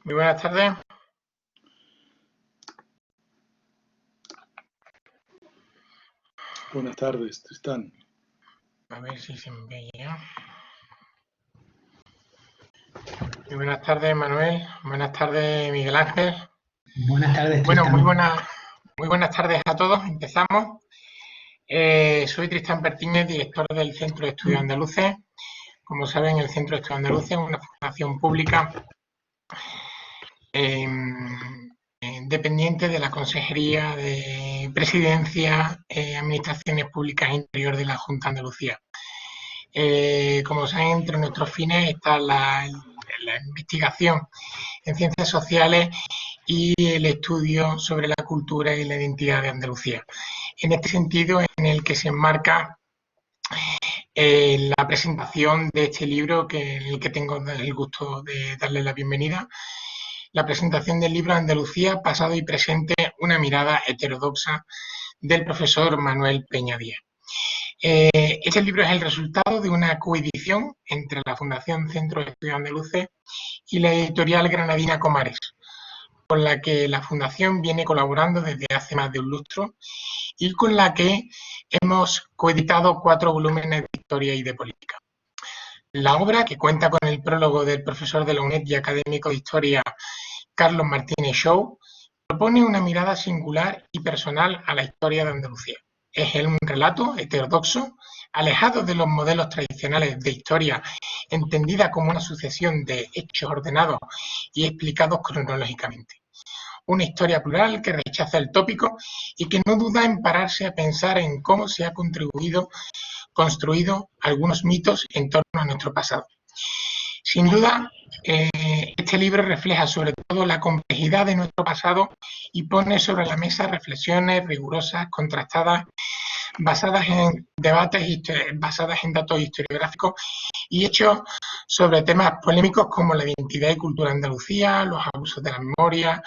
Muy buenas tardes. Buenas tardes, Tristán. A ver si se me ve ya. Muy buenas tardes, Manuel. Buenas tardes, Miguel Ángel. Buenas tardes, Bueno, Tristán. muy buenas tardes a todos. Empezamos. Soy Tristán Pertínez, director del Centro de Estudios Andaluces. Como saben, el Centro de Estudios Andaluces es una fundación pública dependiente de la Consejería de Presidencia, Administraciones Públicas e Interior de la Junta de Andalucía. Como saben, entre nuestros fines está la investigación en ciencias sociales y el estudio sobre la cultura y la identidad de Andalucía. En este sentido, en el que se enmarca la presentación de este libro, en el que tengo el gusto de darle la bienvenida, la presentación del libro Andalucía, pasado y presente, una mirada heterodoxa, del profesor Manuel Peña Díaz. Este libro es el resultado de una coedición entre la Fundación Centro de Estudios Andaluces y la editorial granadina Comares, con la que la Fundación viene colaborando desde hace más de un lustro y con la que hemos coeditado 4 volúmenes de historia y de política. La obra, que cuenta con el prólogo del profesor de la UNED y académico de historia Carlos Martínez Shaw, propone una mirada singular y personal a la historia de Andalucía. Es un relato heterodoxo, alejado de los modelos tradicionales de historia, entendida como una sucesión de hechos ordenados y explicados cronológicamente. Una historia plural que rechaza el tópico y que no duda en pararse a pensar en cómo se ha construido algunos mitos en torno a nuestro pasado. Sin duda, este libro refleja sobre todo la complejidad de nuestro pasado y pone sobre la mesa reflexiones rigurosas, contrastadas, basadas en debates, basadas en datos historiográficos y hechos sobre temas polémicos como la identidad y cultura de Andalucía, los abusos de la memoria,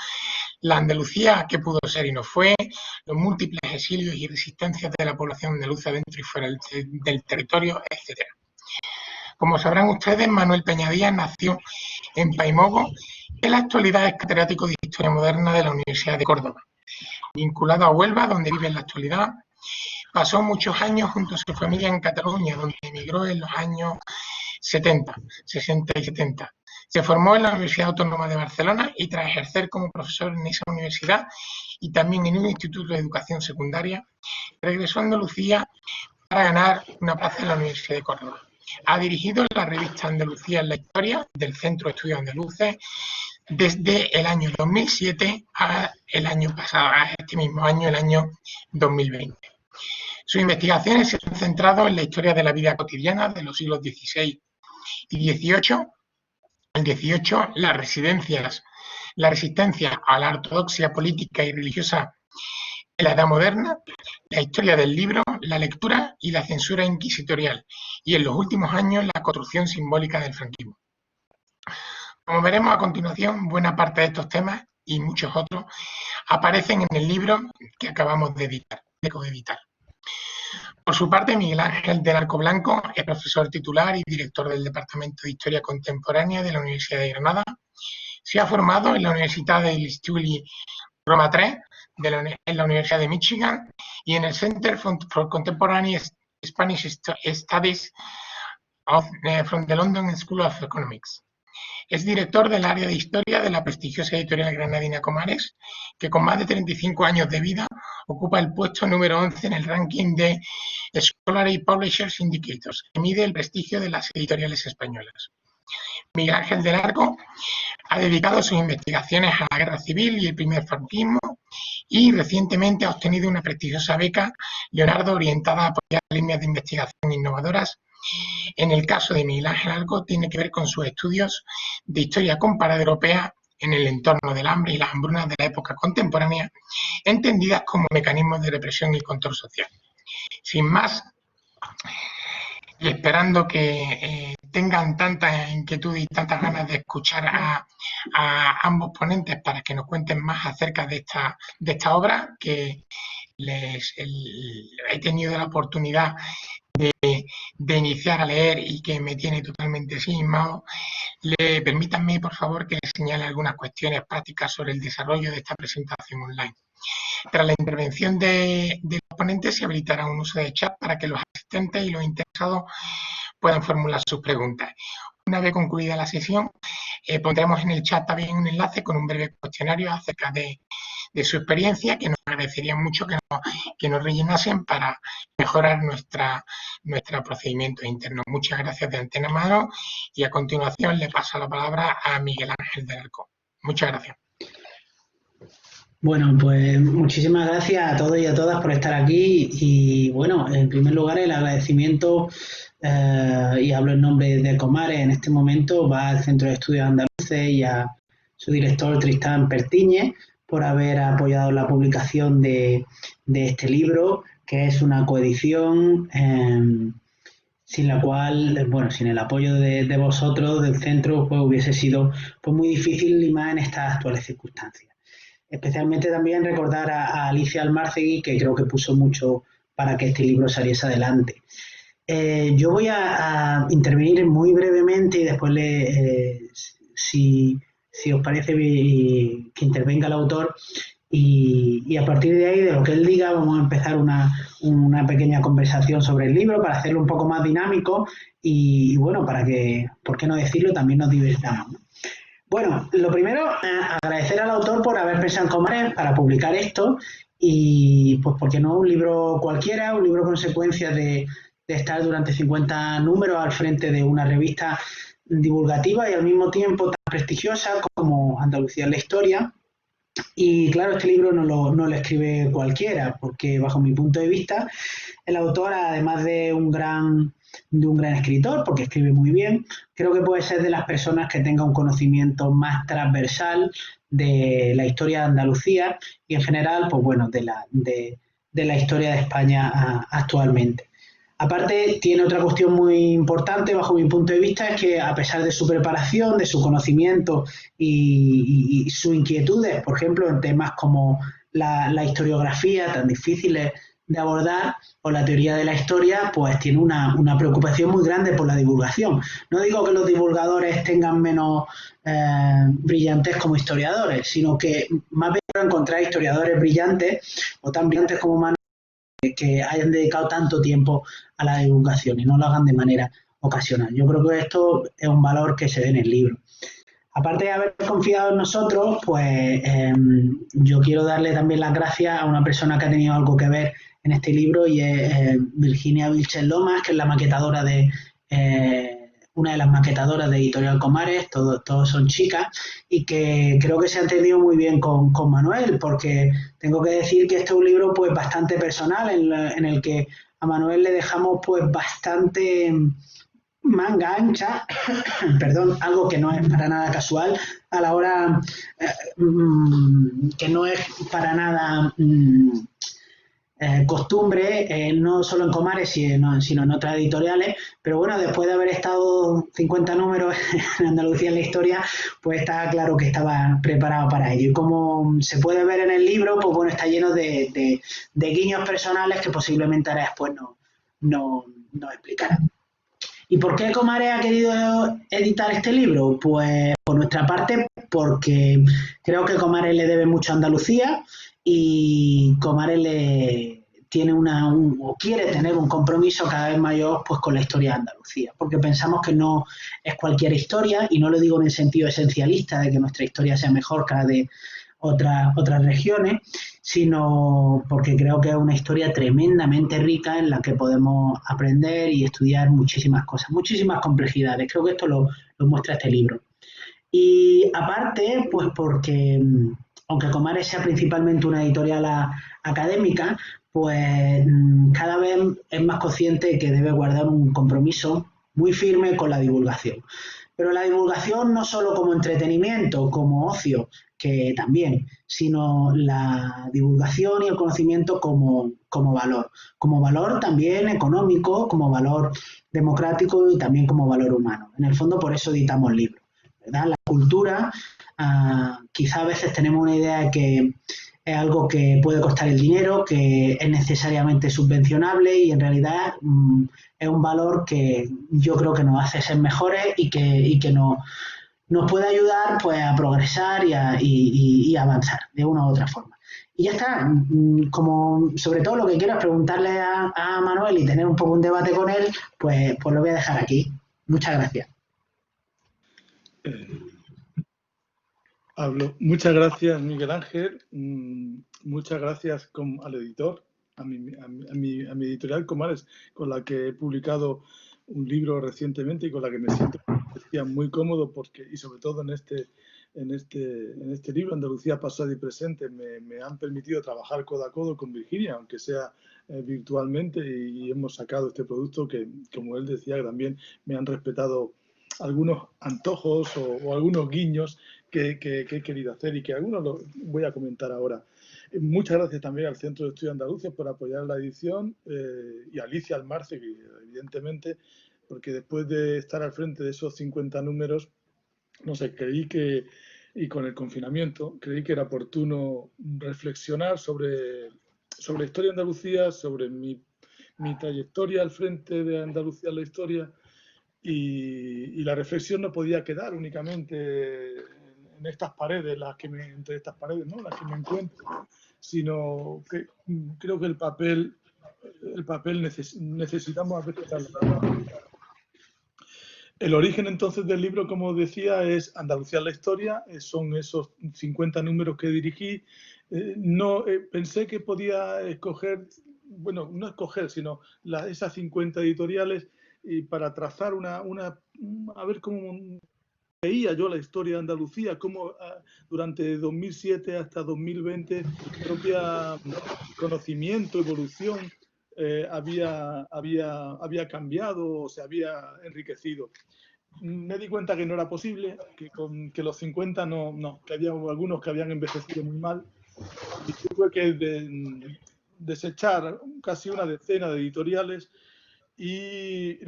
la Andalucía que pudo ser y no fue, los múltiples exilios y resistencias de la población andaluza dentro y fuera del territorio, etc. Como sabrán ustedes, Manuel Peña Díaz nació en Paimogo, y en la actualidad es catedrático de Historia Moderna de la Universidad de Córdoba. Vinculado a Huelva, donde vive en la actualidad, pasó muchos años junto a su familia en Cataluña, donde emigró en los años 60 y 70. Se formó en la Universidad Autónoma de Barcelona y tras ejercer como profesor en esa universidad y también en un instituto de educación secundaria, regresó a Andalucía para ganar una plaza en la Universidad de Córdoba. Ha dirigido la revista Andalucía en la Historia del Centro de Estudios Andaluces desde el año 2007 a el año pasado, a este mismo año, el año 2020. Sus investigaciones se han centrado en la historia de la vida cotidiana de los siglos XVI y XVIII. El XVIII, la resistencia a la ortodoxia política y religiosa en la Edad Moderna, la historia del libro, la lectura y la censura inquisitorial, y en los últimos años la construcción simbólica del franquismo. Como veremos a continuación, buena parte de estos temas y muchos otros aparecen en el libro que acabamos de coeditar. Por su parte, Miguel Ángel del Arco Blanco es profesor titular y director del Departamento de Historia Contemporánea de la Universidad de Granada. Se ha formado en la Universitat degli Studi Roma III, en la Universidad de Michigan y en el Center for Contemporary Spanish Studies from the London School of Economics. Es director del área de historia de la prestigiosa editorial granadina Comares, que con más de 35 años de vida ocupa el puesto número 11 en el ranking de Scholarly Publishers Indicators, que mide el prestigio de las editoriales españolas. Miguel Ángel del Arco ha dedicado sus investigaciones a la guerra civil y el primer franquismo y recientemente ha obtenido una prestigiosa beca Leonardo orientada a apoyar líneas de investigación innovadoras. En el caso de Miguel Ángel Arco tiene que ver con sus estudios de historia comparada europea en el entorno del hambre y las hambrunas de la época contemporánea, entendidas como mecanismos de represión y control social. Sin más, y esperando que tengan tanta inquietud y tantas ganas de escuchar a ambos ponentes para que nos cuenten más acerca de esta obra, que he tenido la oportunidad de iniciar a leer y que me tiene totalmente ensimismado, Permítanme, por favor, que les señale algunas cuestiones prácticas sobre el desarrollo de esta presentación online. Tras la intervención de los ponentes, se habilitará un uso de chat para que los asistentes y los interesados puedan formular sus preguntas. Una vez concluida la sesión, pondremos en el chat también un enlace con un breve cuestionario acerca de su experiencia, que nos agradecería mucho que nos rellenasen para mejorar nuestro procedimiento interno. Muchas gracias de antemano y a continuación le paso la palabra a Miguel Ángel del Arco. Muchas gracias. Bueno, pues muchísimas gracias a todos y a todas por estar aquí y bueno, en primer lugar el agradecimiento y hablo en nombre de Comares en este momento, va al Centro de Estudios Andaluces y a su director Tristán Pertiñez por haber apoyado la publicación de este libro, que es una coedición sin la cual, bueno, sin el apoyo de vosotros, del centro, pues hubiese sido pues muy difícil y más en estas actuales circunstancias. Especialmente también recordar a Alicia Almárcegui, que creo que puso mucho para que este libro saliese adelante. Yo voy a intervenir muy brevemente y después, si os parece, que intervenga el autor y a partir de ahí, de lo que él diga, vamos a empezar una pequeña conversación sobre el libro para hacerlo un poco más dinámico y bueno, para que, por qué no decirlo, también nos divirtamos, ¿no? Bueno, lo primero, agradecer al autor por haber pensado en Comares para publicar esto y pues porque no es un libro cualquiera, un libro consecuencia de estar durante 50 números al frente de una revista divulgativa y al mismo tiempo tan prestigiosa como Andalucía en la Historia. Y claro, este libro no lo escribe cualquiera, porque bajo mi punto de vista, el autor, además de un gran escritor, porque escribe muy bien, creo que puede ser de las personas que tenga un conocimiento más transversal de la historia de Andalucía y en general, pues bueno, de la historia de España actualmente. Aparte, tiene otra cuestión muy importante bajo mi punto de vista, es que a pesar de su preparación, de su conocimiento y sus inquietudes, por ejemplo, en temas como la historiografía, tan difíciles de abordar, o la teoría de la historia, pues tiene una preocupación muy grande por la divulgación. No digo que los divulgadores tengan menos brillantes como historiadores, sino que más bien encontrar historiadores brillantes o tan brillantes como Manuel, que hayan dedicado tanto tiempo a la divulgación y no lo hagan de manera ocasional. Yo creo que esto es un valor que se ve en el libro. Aparte de haber confiado en nosotros, pues yo quiero darle también las gracias a una persona que ha tenido algo que ver en este libro y es Virginia Vilches Lomas, que es la maquetadora una de las maquetadoras de Editorial Comares, todos son chicas, y que creo que se ha entendido muy bien con Manuel, porque tengo que decir que este es un libro pues bastante personal, en el que a Manuel le dejamos pues bastante manga ancha, perdón, algo que no es para nada casual, a la hora que no es para nada costumbre, no solo en Comares, sino en otras editoriales, pero bueno, después de haber estado 50 números en Andalucía en la Historia, pues está claro que estaba preparado para ello. Y como se puede ver en el libro, pues bueno, está lleno de guiños personales que posiblemente ahora después no explicarán. ¿Y por qué Comares ha querido editar este libro? Pues por nuestra parte, porque creo que Comares le debe mucho a Andalucía y Comares tiene o quiere tener un compromiso cada vez mayor pues con la historia de Andalucía, porque pensamos que no es cualquier historia, y no lo digo en el sentido esencialista de que nuestra historia sea mejor que la de otras regiones, sino porque creo que es una historia tremendamente rica en la que podemos aprender y estudiar muchísimas cosas, muchísimas complejidades. Creo que esto lo muestra este libro. Y aparte, pues porque aunque Comares sea principalmente una editorial académica, pues cada vez es más consciente que debe guardar un compromiso muy firme con la divulgación. Pero la divulgación no solo como entretenimiento, como ocio, que también, sino la divulgación y el conocimiento como valor también económico, como valor democrático y también como valor humano. En el fondo, por eso editamos libros, ¿verdad? La cultura, quizá a veces tenemos una idea de que es algo que puede costar el dinero, que es necesariamente subvencionable y en realidad es un valor que yo creo que nos hace ser mejores y que nos puede ayudar pues a progresar y a avanzar de una u otra forma. Y ya está, como sobre todo lo que quiero es preguntarle a Manuel y tener un poco un debate con él, pues lo voy a dejar aquí. Muchas gracias. Hablo. Muchas gracias, Miguel Ángel. Muchas gracias al editor, a mi editorial Comares, con la que he publicado un libro recientemente y con la que me siento muy cómodo y sobre todo en este libro, Andalucía pasado y presente, me han permitido trabajar codo a codo con Virginia, aunque sea virtualmente, y hemos sacado este producto que, como él decía, también me han respetado algunos antojos o algunos guiños que he querido hacer y que algunos los voy a comentar ahora. Muchas gracias también al Centro de Estudios Andaluces por apoyar la edición y a Alicia Almarce, que evidentemente, porque después de estar al frente de esos 50 números, no sé, y con el confinamiento, creí que era oportuno reflexionar sobre la historia de Andalucía, sobre mi trayectoria al frente de Andalucía en la historia. Y la reflexión no podía quedar únicamente en estas paredes, entre estas paredes, ¿no?, las que me encuentro, sino que creo que el papel necesitamos a veces trasladarlo. El origen entonces del libro, como decía, es Andalucía en la historia, son esos 50 números que dirigí. Pensé que podía escoger, bueno, no escoger, sino esas 50 editoriales, y para trazar a ver cómo veía yo la historia de Andalucía, cómo durante 2007 hasta 2020 mi propia conocimiento, evolución había cambiado o se había enriquecido. Me di cuenta que no era posible, que los 50 que había algunos que habían envejecido muy mal, y tuve que desechar casi una decena de editoriales y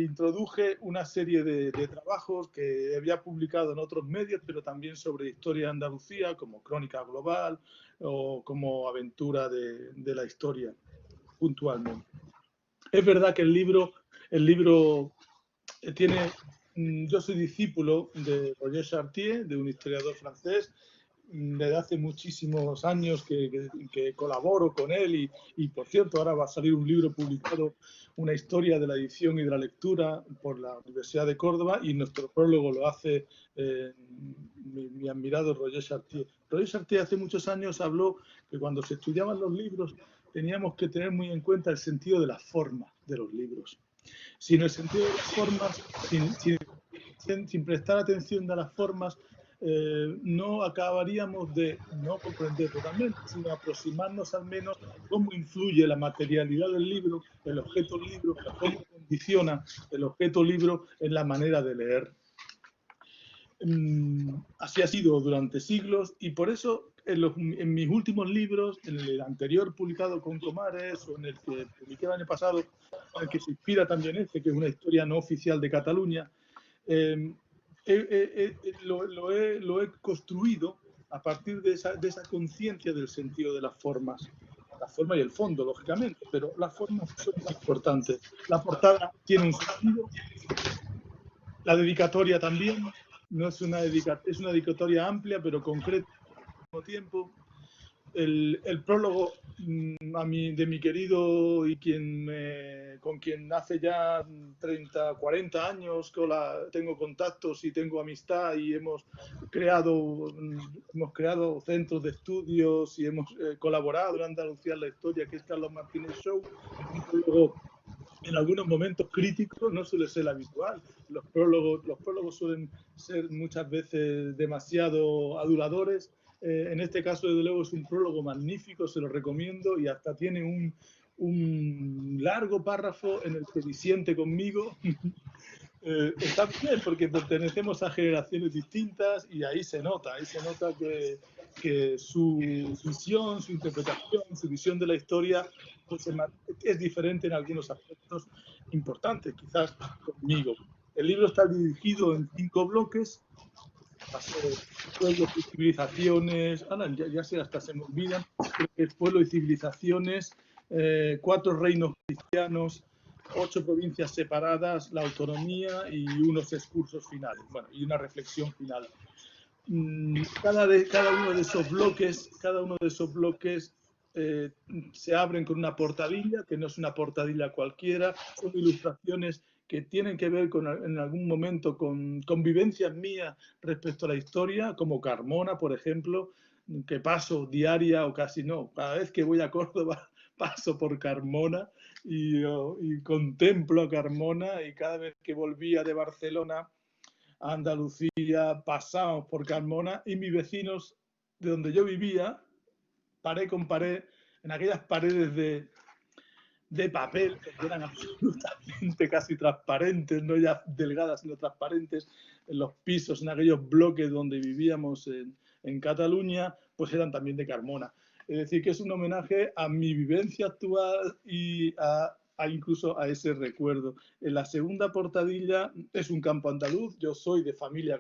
introduje una serie de trabajos que había publicado en otros medios, pero también sobre historia de Andalucía, como Crónica Global o como Aventura de la Historia, puntualmente. Es verdad que el libro tiene... Yo soy discípulo de Roger Chartier, de un historiador francés, desde hace muchísimos años que colaboro con él y, por cierto, ahora va a salir un libro publicado, una historia de la edición y de la lectura por la Universidad de Córdoba, y nuestro prólogo lo hace mi admirado Roger Chartier. Roger Chartier hace muchos años habló que cuando se estudiaban los libros teníamos que tener muy en cuenta el sentido de la forma de los libros. Sin el sentido de las formas, sin prestar atención a las formas, no acabaríamos de no comprender totalmente, sino aproximarnos al menos cómo influye la materialidad del libro, el objeto libro, cómo condiciona el objeto libro en la manera de leer. Así ha sido durante siglos, y por eso en mis últimos libros, en el anterior publicado con Comares o en el que publiqué el año pasado, en el que se inspira también que es una historia no oficial de Cataluña, lo he construido a partir de esa conciencia del sentido de las formas. La forma y el fondo, lógicamente, pero las formas son muy importantes. La portada tiene un sentido, la dedicatoria también, no es una dedicatoria amplia, pero concreta al mismo tiempo. El prólogo de mi querido y con quien hace ya 30, 40 años tengo contactos y tengo amistad, y hemos creado centros de estudios y hemos colaborado en Andalucía en la historia, que es Carlos Martínez Show. Un prólogo en algunos momentos críticos no suele ser habitual. Los prólogos suelen ser muchas veces demasiado aduladores. En este caso, desde luego, es un prólogo magnífico, se lo recomiendo, y hasta tiene un largo párrafo en el que disiente conmigo. Está bien, porque pertenecemos a generaciones distintas, y ahí se nota que su visión, su interpretación, su visión de la historia pues, es diferente en algunos aspectos importantes, quizás conmigo. El libro está dirigido en 5 bloques. pueblos y civilizaciones, ya sé, hasta se me olvidan, creo que es pueblo y civilizaciones, 4 reinos cristianos, 8 provincias separadas, la autonomía y unos excursos finales, bueno, y una reflexión final. Cada uno de esos bloques se abren con una portadilla, que no es una portadilla cualquiera, son ilustraciones que tienen que ver en algún momento con vivencias mías respecto a la historia, como Carmona, por ejemplo, que paso diaria o casi no. Cada vez que voy a Córdoba paso por Carmona y contemplo a Carmona, y cada vez que volvía de Barcelona a Andalucía pasábamos por Carmona, y mis vecinos de donde yo vivía, pared con pared, en aquellas paredes de papel que eran absolutamente casi transparentes, no ya delgadas sino transparentes, en los pisos, en aquellos bloques donde vivíamos en Cataluña, pues eran también de Carmona. Es decir, que es un homenaje a mi vivencia actual y incluso a ese recuerdo. En la segunda portadilla es un campo andaluz. Yo soy de familia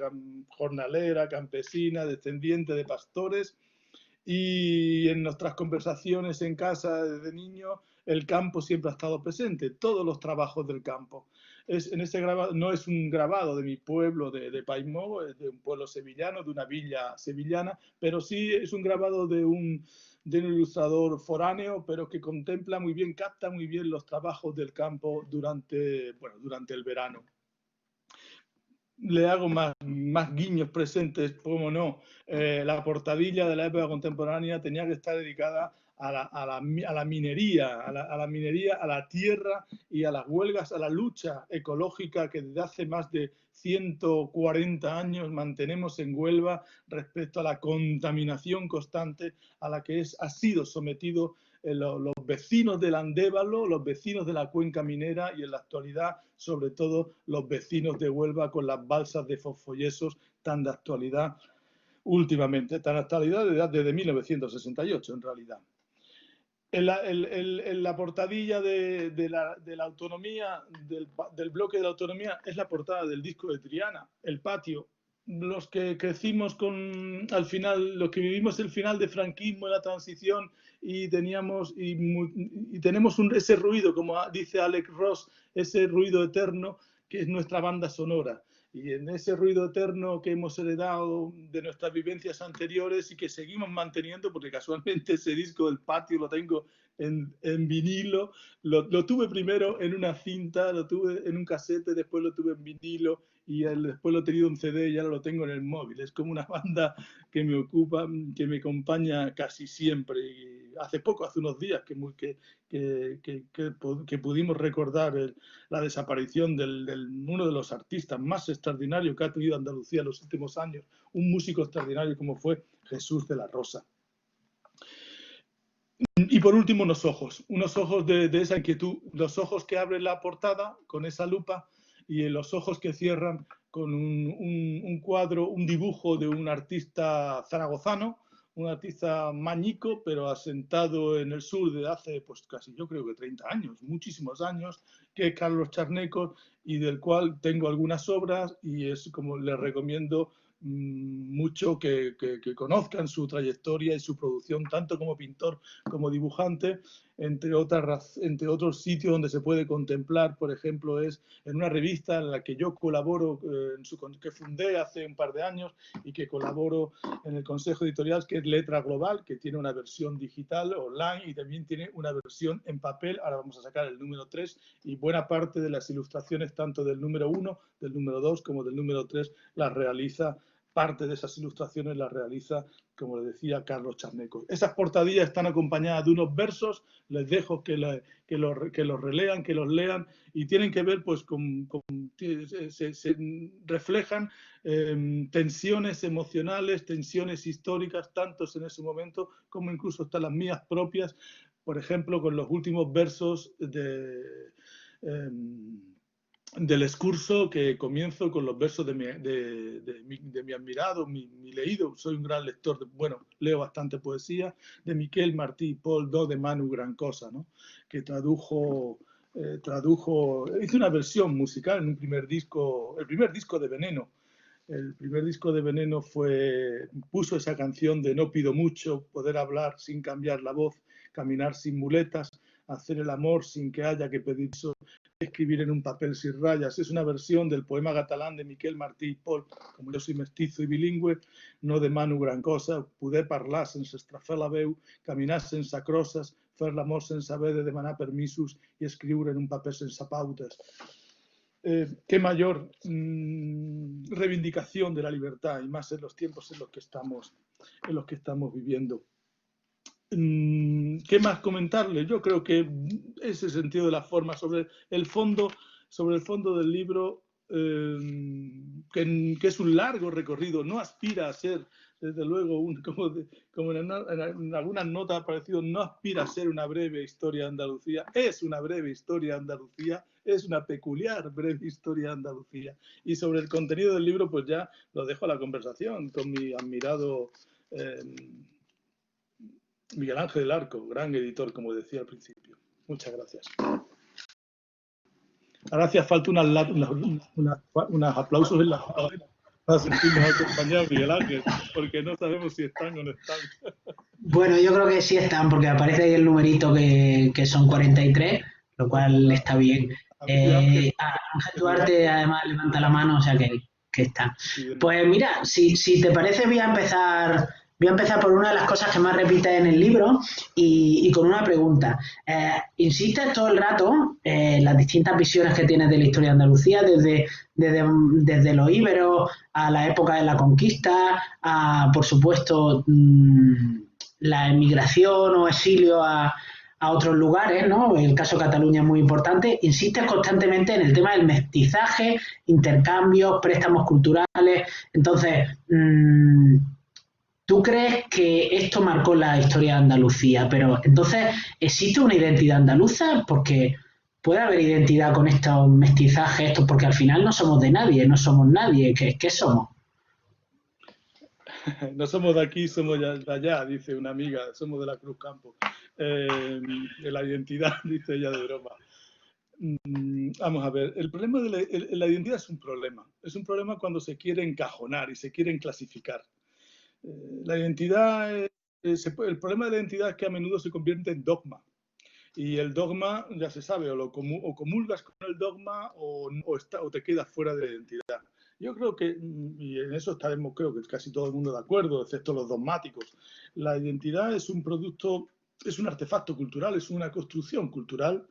jornalera, campesina, descendiente de pastores, y en nuestras conversaciones en casa desde niño el campo siempre ha estado presente, todos los trabajos del campo. En ese grabado, no es un grabado de mi pueblo de Paimó, es de un pueblo sevillano, de una villa sevillana, pero sí es un grabado de un ilustrador foráneo, pero que contempla muy bien, capta muy bien los trabajos del campo durante el verano. Le hago más guiños presentes, cómo no. La portadilla de la época contemporánea tenía que estar dedicada a la minería, a la tierra y a las huelgas, a la lucha ecológica que desde hace más de 140 años mantenemos en Huelva respecto a la contaminación constante a la que ha sido sometido los vecinos del Andévalo, los vecinos de la cuenca minera, y en la actualidad, sobre todo, los vecinos de Huelva con las balsas de fosfoyesos tan de actualidad últimamente, tan de actualidad desde 1968 en realidad. En la portadilla de la autonomía, del bloque de la autonomía, es la portada del disco de Triana, El Patio. Los que crecimos al final, los que vivimos el final de franquismo y la transición, y tenemos ese ruido, como dice Alex Ross, ese ruido eterno que es nuestra banda sonora. Y en ese ruido eterno que hemos heredado de nuestras vivencias anteriores y que seguimos manteniendo, porque casualmente ese disco del Patio lo tengo en vinilo, lo tuve primero en una cinta, lo tuve en un casete, después lo tuve en vinilo, y después lo he tenido en CD y ahora lo tengo en el móvil. Es como una banda que me ocupa, que me acompaña casi siempre. Y hace unos días que pudimos recordar la desaparición de uno de los artistas más extraordinarios que ha tenido Andalucía en los últimos años, un músico extraordinario como fue Jesús de la Rosa. Y por último, unos ojos de esa inquietud, los ojos que abren la portada con esa lupa, y los ojos que cierran con un cuadro, un dibujo de un artista zaragozano, un artista mañico, pero asentado en el sur de hace, pues casi yo creo que 30 años, muchísimos años, que es Carlos Charnecos, y del cual tengo algunas obras, y es como les recomiendo mucho que conozcan su trayectoria y su producción, tanto como pintor como dibujante, entre otros sitios donde se puede contemplar. Por ejemplo, es en una revista en la que yo colaboro, que fundé hace un par de años, y que colaboro en el consejo editorial, que es Letra Global, que tiene una versión digital online y también tiene una versión en papel. Ahora vamos a sacar el número 3, y buena parte de las ilustraciones, tanto del número 1, del número 2 como del número 3, las realiza, parte de esas ilustraciones las realiza, como le decía, Carlos Charnecos. Esas portadillas están acompañadas de unos versos, les dejo que los relean, que los lean, y tienen que ver, pues, se reflejan tensiones emocionales, tensiones históricas, tantos en ese momento como incluso hasta las mías propias, por ejemplo, con los últimos versos del excurso, que comienzo con los versos de mi admirado, mi leído, soy un gran lector, leo bastante poesía, de Miquel Martí i Pol, do de Manu Gran Cosa, ¿no? Que tradujo, hice una versión musical en el primer disco de Veneno, El primer disco de Veneno puso esa canción de no pido mucho, poder hablar sin cambiar la voz, caminar sin muletas, hacer el amor sin que haya que pedir eso, escribir en un papel sin rayas. És una versió del poema catalán de Miquel Martí i Pol. Com jo soy mestizo i bilingüe, no demano gran cosa, poder parlar sense estrafar la veu, caminar sense crosses, fer l'amor sense haver de demanar permisos i escriure en un paper sense pautes. Qué mayor reivindicación de la libertad, y más en los tiempos en los que estamos viviendo. ¿Qué más comentarle? Yo creo que ese sentido de la forma, sobre el fondo del libro, que es un largo recorrido, no aspira a ser, desde luego, como en algunas notas ha aparecido, no aspira a ser una breve historia de Andalucía, es una breve historia de Andalucía, es una peculiar breve historia de Andalucía. Y sobre el contenido del libro, pues ya lo dejo a la conversación con mi admirado Miguel Ángel del Arco, gran editor, como decía al principio. Muchas gracias. Ahora hacía falta unos aplausos en la sala para sentirnos acompañados, Miguel Ángel, porque no sabemos si están o no están. Bueno, yo creo que sí están, porque aparece ahí el numerito que son 43, lo cual está bien. Ángel Duarte además levanta la mano, o sea que está. Pues mira, si te parece voy a empezar por una de las cosas que más repites en el libro y con una pregunta. Insistes todo el rato en las distintas visiones que tienes de la historia de Andalucía, desde los íberos a la época de la conquista, a, por supuesto, la emigración o exilio a otros lugares, ¿no? El caso de Cataluña es muy importante. Insistes constantemente en el tema del mestizaje, intercambios, préstamos culturales. Entonces, ¿tú crees que esto marcó la historia de Andalucía? Pero entonces, ¿existe una identidad andaluza? Porque puede haber identidad con estos mestizajes, porque al final no somos de nadie, no somos nadie. ¿Qué somos? No somos de aquí, somos de allá, dice una amiga, somos de la Cruz Campo. De la identidad, dice ella de broma. Vamos a ver, el problema de la identidad es un problema cuando se quiere encajonar y se quieren clasificar. La identidad, el problema de la identidad es que a menudo se convierte en dogma. Y el dogma, ya se sabe, o comulgas con el dogma o te quedas fuera de la identidad. Yo creo que, y en eso estaremos, creo que casi todo el mundo de acuerdo, excepto los dogmáticos, la identidad es un producto, es un artefacto cultural, es una construcción cultural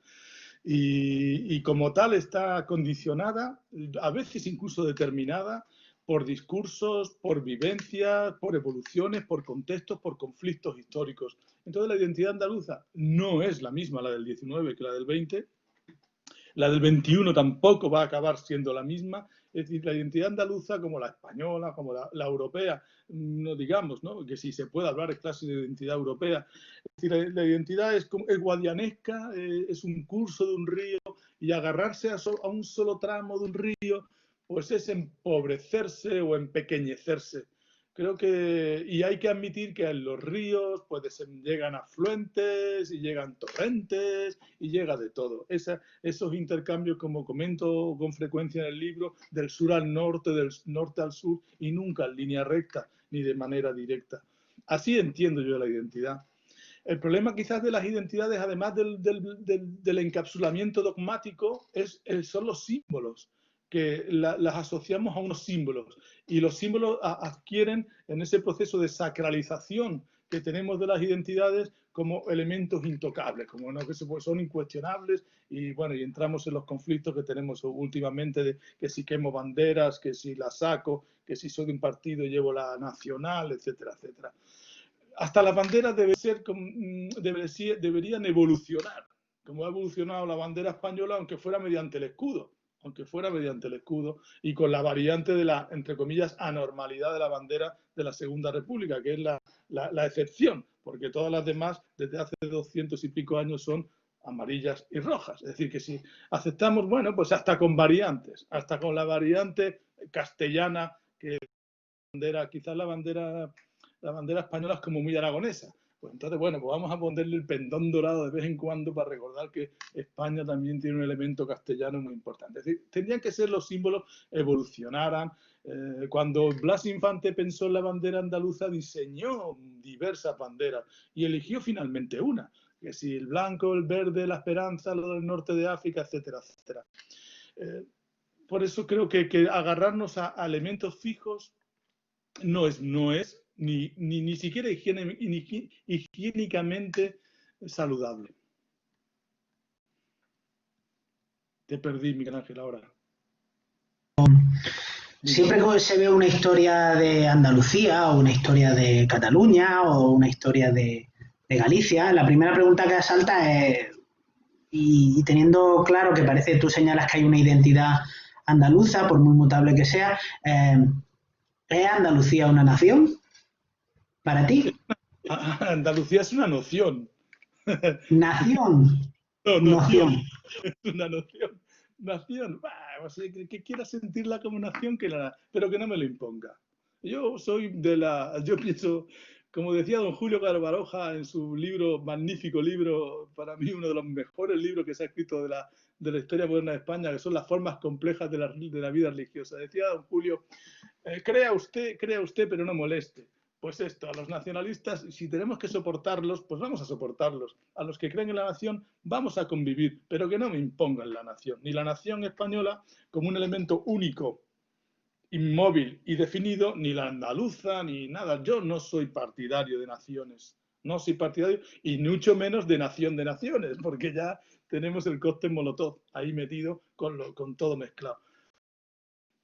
y como tal está condicionada, a veces incluso determinada, por discursos, por vivencias, por evoluciones, por contextos, por conflictos históricos. Entonces la identidad andaluza no es la misma la del 19 que la del 20, la del 21 tampoco va a acabar siendo la misma. Es decir, la identidad andaluza, como la española, como la europea, no digamos, ¿no? Que si se puede hablar es clase de identidad europea. Es decir, la identidad es guadianesca, es un curso de un río y agarrarse a un solo tramo de un río, pues es empobrecerse o empequeñecerse. Creo que, y hay que admitir que en los ríos pues llegan afluentes y llegan torrentes y llega de todo. Esos intercambios, como comento con frecuencia en el libro, del sur al norte, del norte al sur y nunca en línea recta ni de manera directa. Así entiendo yo la identidad. El problema quizás de las identidades, además del encapsulamiento dogmático, son los símbolos, que las asociamos a unos símbolos y los símbolos adquieren en ese proceso de sacralización que tenemos de las identidades como elementos intocables, como no, que son incuestionables y bueno, y entramos en los conflictos que tenemos últimamente de que si quemo banderas, que si las saco, que si soy de un partido y llevo la nacional, etcétera, etcétera. Hasta las banderas deberían evolucionar, como ha evolucionado la bandera española, aunque fuera mediante el escudo, y con la variante de la, entre comillas, anormalidad de la bandera de la Segunda República, que es la excepción, porque todas las demás, desde hace 200 y pico años, son amarillas y rojas. Es decir, que si aceptamos, bueno, pues hasta con variantes, hasta con la variante castellana, que quizás la bandera española es como muy aragonesa. Pues entonces, bueno, pues vamos a ponerle el pendón dorado de vez en cuando para recordar que España también tiene un elemento castellano muy importante. Es decir, tendrían que ser los símbolos, evolucionaran. Cuando Blas Infante pensó en la bandera andaluza, diseñó diversas banderas y eligió finalmente una, que si el blanco, el verde, la esperanza, lo del norte de África, etcétera, etcétera. Por eso creo que agarrarnos a elementos fijos no es ni siquiera higiénicamente saludable. Te perdí, Miguel Ángel, ahora. Siempre que se ve una historia de Andalucía o una historia de Cataluña o una historia de Galicia, la primera pregunta que asalta es, y teniendo claro que parece, tú señalas que hay una identidad andaluza, por muy mutable que sea, ¿es Andalucía una nación para ti? Andalucía es una noción. Nación. No, noción. Es una noción. Nación. O sea, que quiera sentirla como nación, pero que no me lo imponga. Yo pienso, como decía don Julio Caro Baroja en su libro, magnífico libro, para mí uno de los mejores libros que se ha escrito de la historia moderna de España, que son las formas complejas de la vida religiosa. Decía don Julio, crea usted, pero no moleste. Pues esto, a los nacionalistas, si tenemos que soportarlos, pues vamos a soportarlos. A los que creen en la nación, vamos a convivir, pero que no me impongan la nación. Ni la nación española como un elemento único, inmóvil y definido, ni la andaluza, ni nada. Yo no soy partidario de naciones. No soy partidario, y mucho menos de nación de naciones, porque ya tenemos el cóctel Molotov ahí metido con todo mezclado.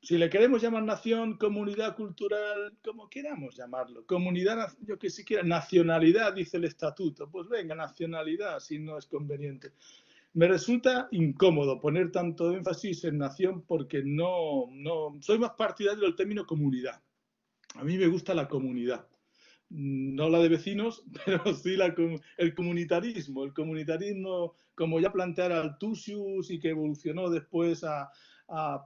Si le queremos llamar nación, comunidad cultural, como queramos llamarlo, comunidad, yo que siquiera, nacionalidad, dice el estatuto, pues venga, nacionalidad, si no es conveniente. Me resulta incómodo poner tanto énfasis en nación porque no soy más partidario del término comunidad. A mí me gusta la comunidad, no la de vecinos, pero sí el comunitarismo. El comunitarismo, como ya planteara Althusius y que evolucionó después a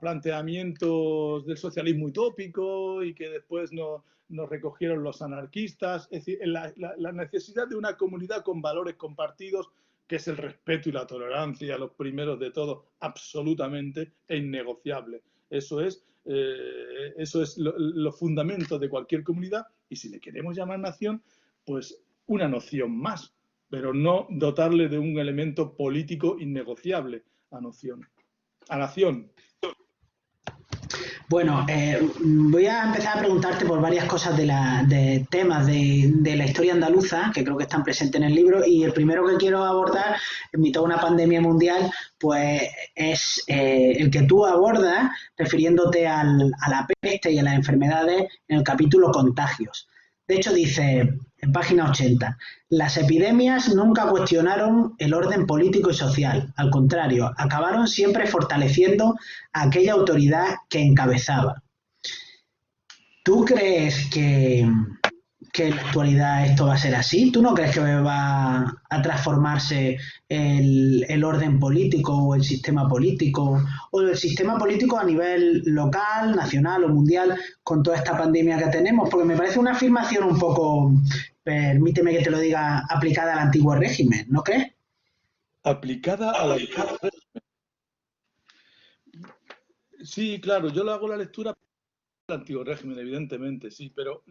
planteamientos del socialismo utópico y que después nos recogieron los anarquistas. Es decir, la necesidad de una comunidad con valores compartidos, que es el respeto y la tolerancia, los primeros de todo, absolutamente e innegociable. Eso es los fundamentos de cualquier comunidad, y si le queremos llamar nación, pues una noción más, pero no dotarle de un elemento político innegociable a nación. Bueno, voy a empezar a preguntarte por varias cosas de temas de la historia andaluza que creo que están presentes en el libro, y el primero que quiero abordar en mitad de una pandemia mundial pues es el que tú abordas refiriéndote a la peste y a las enfermedades en el capítulo Contagios. De hecho dice, en página 80, las epidemias nunca cuestionaron el orden político y social, al contrario, acabaron siempre fortaleciendo a aquella autoridad que encabezaba. ¿Tú crees que en la actualidad esto va a ser así? ¿Tú no crees que va a transformarse el orden político o el sistema político a nivel local, nacional o mundial con toda esta pandemia que tenemos? Porque me parece una afirmación un poco, permíteme que te lo diga, aplicada al antiguo régimen, ¿no crees? Aplicada al antiguo régimen. Sí, claro, yo le hago la lectura del antiguo régimen, evidentemente, sí, pero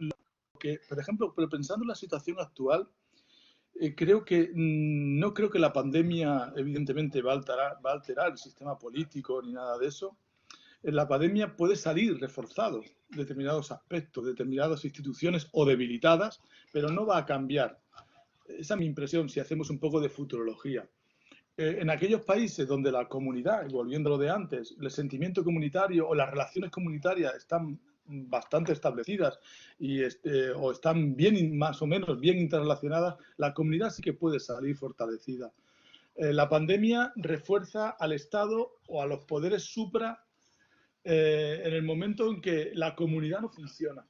por ejemplo, pensando en la situación actual, no creo que la pandemia, evidentemente, va a alterar el sistema político ni nada de eso. La pandemia puede salir reforzado determinados aspectos, determinadas instituciones o debilitadas, pero no va a cambiar. Esa es mi impresión si hacemos un poco de futurología. En aquellos países donde la comunidad, y volviendo a lo de antes, el sentimiento comunitario o las relaciones comunitarias están bastante establecidas o están bien, más o menos bien interrelacionadas, la comunidad sí que puede salir fortalecida. La pandemia refuerza al Estado o a los poderes supra en el momento en que la comunidad no funciona.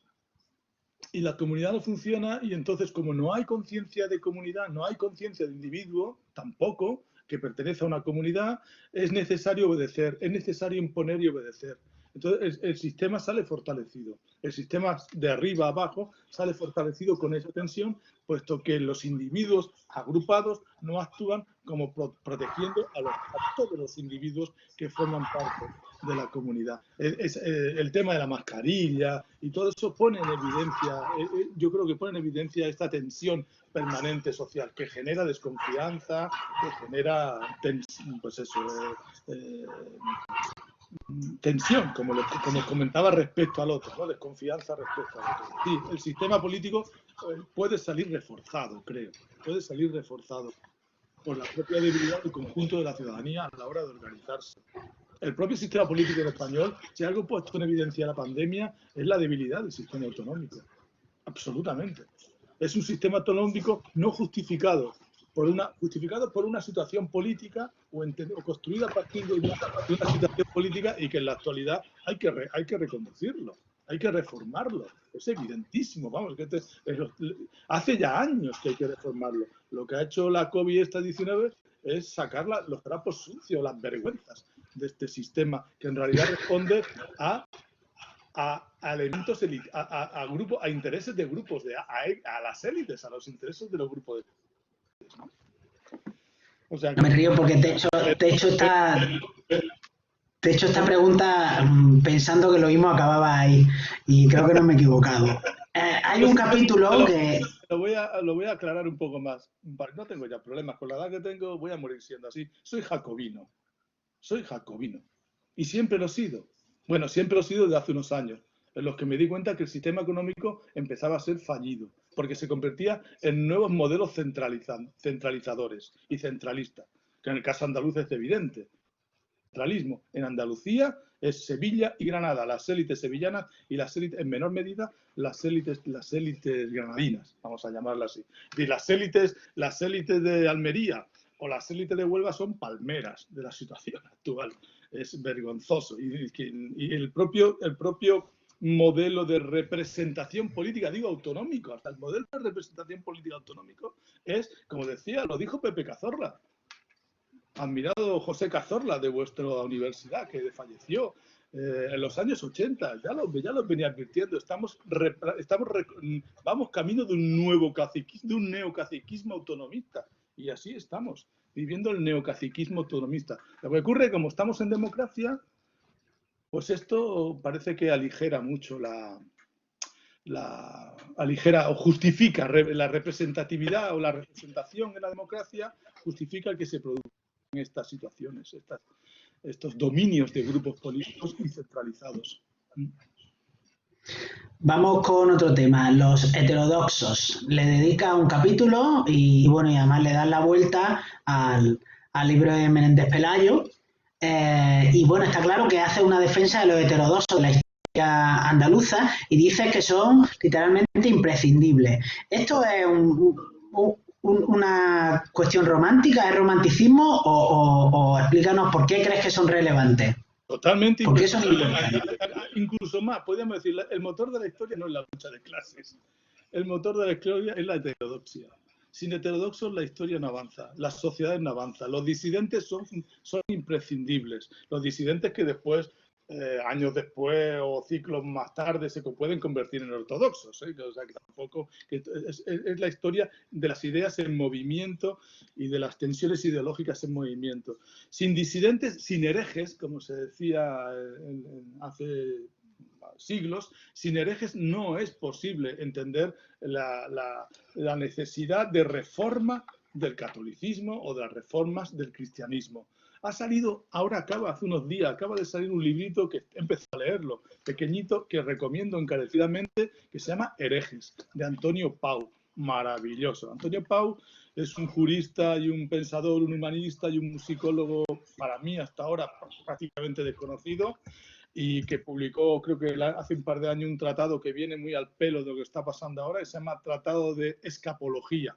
Y la comunidad no funciona, y entonces, como no hay conciencia de comunidad, no hay conciencia de individuo, tampoco, que pertenece a una comunidad, es necesario obedecer, es necesario imponer y obedecer. Entonces el sistema sale fortalecido. El sistema de arriba a abajo sale fortalecido con esa tensión, puesto que los individuos agrupados no actúan como protegiendo a todos los individuos que forman parte de la comunidad. El tema de la mascarilla y todo eso pone en evidencia, yo creo que pone en evidencia esta tensión permanente social que genera desconfianza, que genera tensión, como comentaba respecto al otro, ¿no? Desconfianza respecto al otro. Sí, el sistema político puede salir reforzado, creo, puede salir reforzado por la propia debilidad del conjunto de la ciudadanía a la hora de organizarse. El propio sistema político en español, si algo ha puesto en evidencia la pandemia, es la debilidad del sistema autonómico. Absolutamente. Es un sistema autonómico no justificado por una situación política o construida a partir de una situación política, y que en la actualidad hay que reconducirlo, hay que reformarlo. Es evidentísimo, vamos, que hace ya años que hay que reformarlo. Lo que ha hecho la COVID-19 es sacar los trapos sucios, las vergüenzas de este sistema, que en realidad responde a elementos, a intereses de grupos, a las élites, a los intereses de los grupos de élites, ¿no? O sea, me río porque te he hecho esta pregunta pensando que lo mismo acababa ahí, y creo que no me he equivocado. Hay un capítulo que... Lo voy a aclarar un poco más. No tengo ya problemas con la edad que tengo, voy a morir siendo así. Soy jacobino. Y siempre lo he sido. Bueno, siempre lo he sido desde hace unos años, en los que me di cuenta que el sistema económico empezaba a ser fallido, porque se convertía en nuevos modelos centralizadores y centralistas, que en el caso andaluz es evidente. El centralismo en Andalucía es Sevilla y Granada, las élites sevillanas, y las élites, en menor medida, las élites granadinas, vamos a llamarlas así. Y las élites de Almería o las élites de Huelva son palmeras de la situación actual. Es vergonzoso. Y el propio modelo de representación política, digo autonómico, hasta el modelo de representación política autonómico es, como decía, lo dijo Pepe Cazorla, admirado José Cazorla de vuestra universidad, que falleció en los años 80, ya lo venía advirtiendo, vamos camino de un neocaciquismo autonomista, y así estamos, viviendo el neocaciquismo autonomista. Lo que ocurre, como estamos en democracia, pues esto parece que aligera mucho aligera o justifica la representatividad o la representación en la democracia, justifica que se produzcan estas situaciones, estos dominios de grupos políticos y centralizados. Vamos con otro tema, los heterodoxos. Le dedica un capítulo y bueno, y además le dan la vuelta al libro de Menéndez Pelayo. Y bueno, está claro que hace una defensa de los heterodoxos de la historia andaluza y dice que son literalmente imprescindibles. ¿Esto es una cuestión romántica, es romanticismo, o explícanos por qué crees que son relevantes? Totalmente imprescindibles. Incluso más, podríamos decir, el motor de la historia no es la lucha de clases. El motor de la historia es la heterodoxia. Sin heterodoxos la historia no avanza, las sociedades no avanzan. Los disidentes son imprescindibles. Los disidentes que después, años después o ciclos más tarde, se pueden convertir en ortodoxos. O sea, que tampoco es la historia de las ideas en movimiento y de las tensiones ideológicas en movimiento. Sin disidentes, sin herejes, como se decía hace siglos, sin herejes no es posible entender la necesidad de reforma del catolicismo o de las reformas del cristianismo. Ha salido, hace unos días, acaba de salir un librito que he empezado a leerlo, pequeñito, que recomiendo encarecidamente, que se llama Herejes, de Antonio Pau. Maravilloso. Antonio Pau es un jurista y un pensador, un humanista y un musicólogo, para mí hasta ahora prácticamente desconocido, y que publicó, creo que hace un par de años, un tratado que viene muy al pelo de lo que está pasando ahora, que se llama Tratado de Escapología.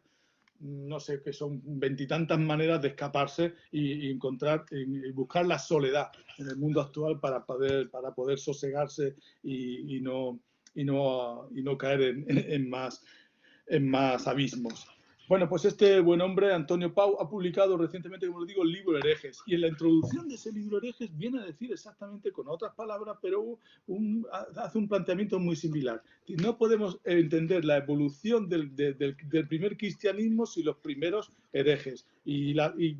No sé, que son veintitantas maneras de escaparse y encontrar y buscar la soledad en el mundo actual para poder sosegarse y no caer en más abismos. Bueno, pues este buen hombre, Antonio Pau, ha publicado recientemente, como os digo, el libro Herejes. Y en la introducción de ese libro Herejes viene a decir exactamente con otras palabras, pero hace un planteamiento muy similar. No podemos entender la evolución del primer cristianismo sin los primeros herejes. Y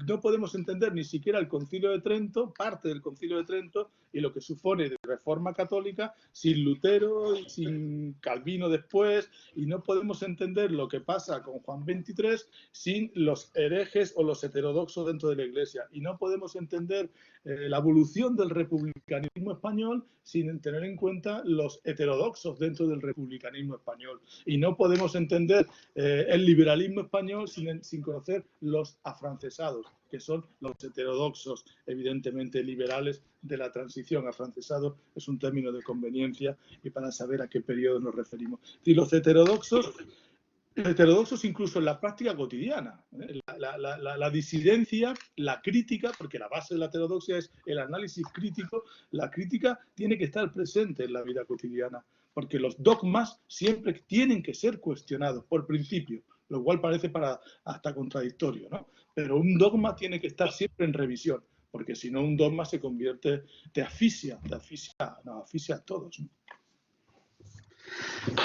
no podemos entender ni siquiera el Concilio de Trento, parte del Concilio de Trento, y lo que supone de reforma católica sin Lutero y sin Calvino después, y no podemos entender lo que pasa con Juan XXIII sin los herejes o los heterodoxos dentro de la Iglesia, y no podemos entender la evolución del republicanismo español sin tener en cuenta los heterodoxos dentro del republicanismo español, y no podemos entender el liberalismo español sin conocer los afrancesados, que son los heterodoxos, evidentemente liberales de la transición. Afrancesado es un término de conveniencia y para saber a qué periodo nos referimos. Y los heterodoxos incluso en la práctica cotidiana, la disidencia, la crítica, porque la base de la heterodoxia es el análisis crítico, la crítica tiene que estar presente en la vida cotidiana, porque los dogmas siempre tienen que ser cuestionados por principio, lo cual parece hasta contradictorio, ¿no? Pero un dogma tiene que estar siempre en revisión, porque si no un dogma se convierte, te asfixia a todos, ¿no?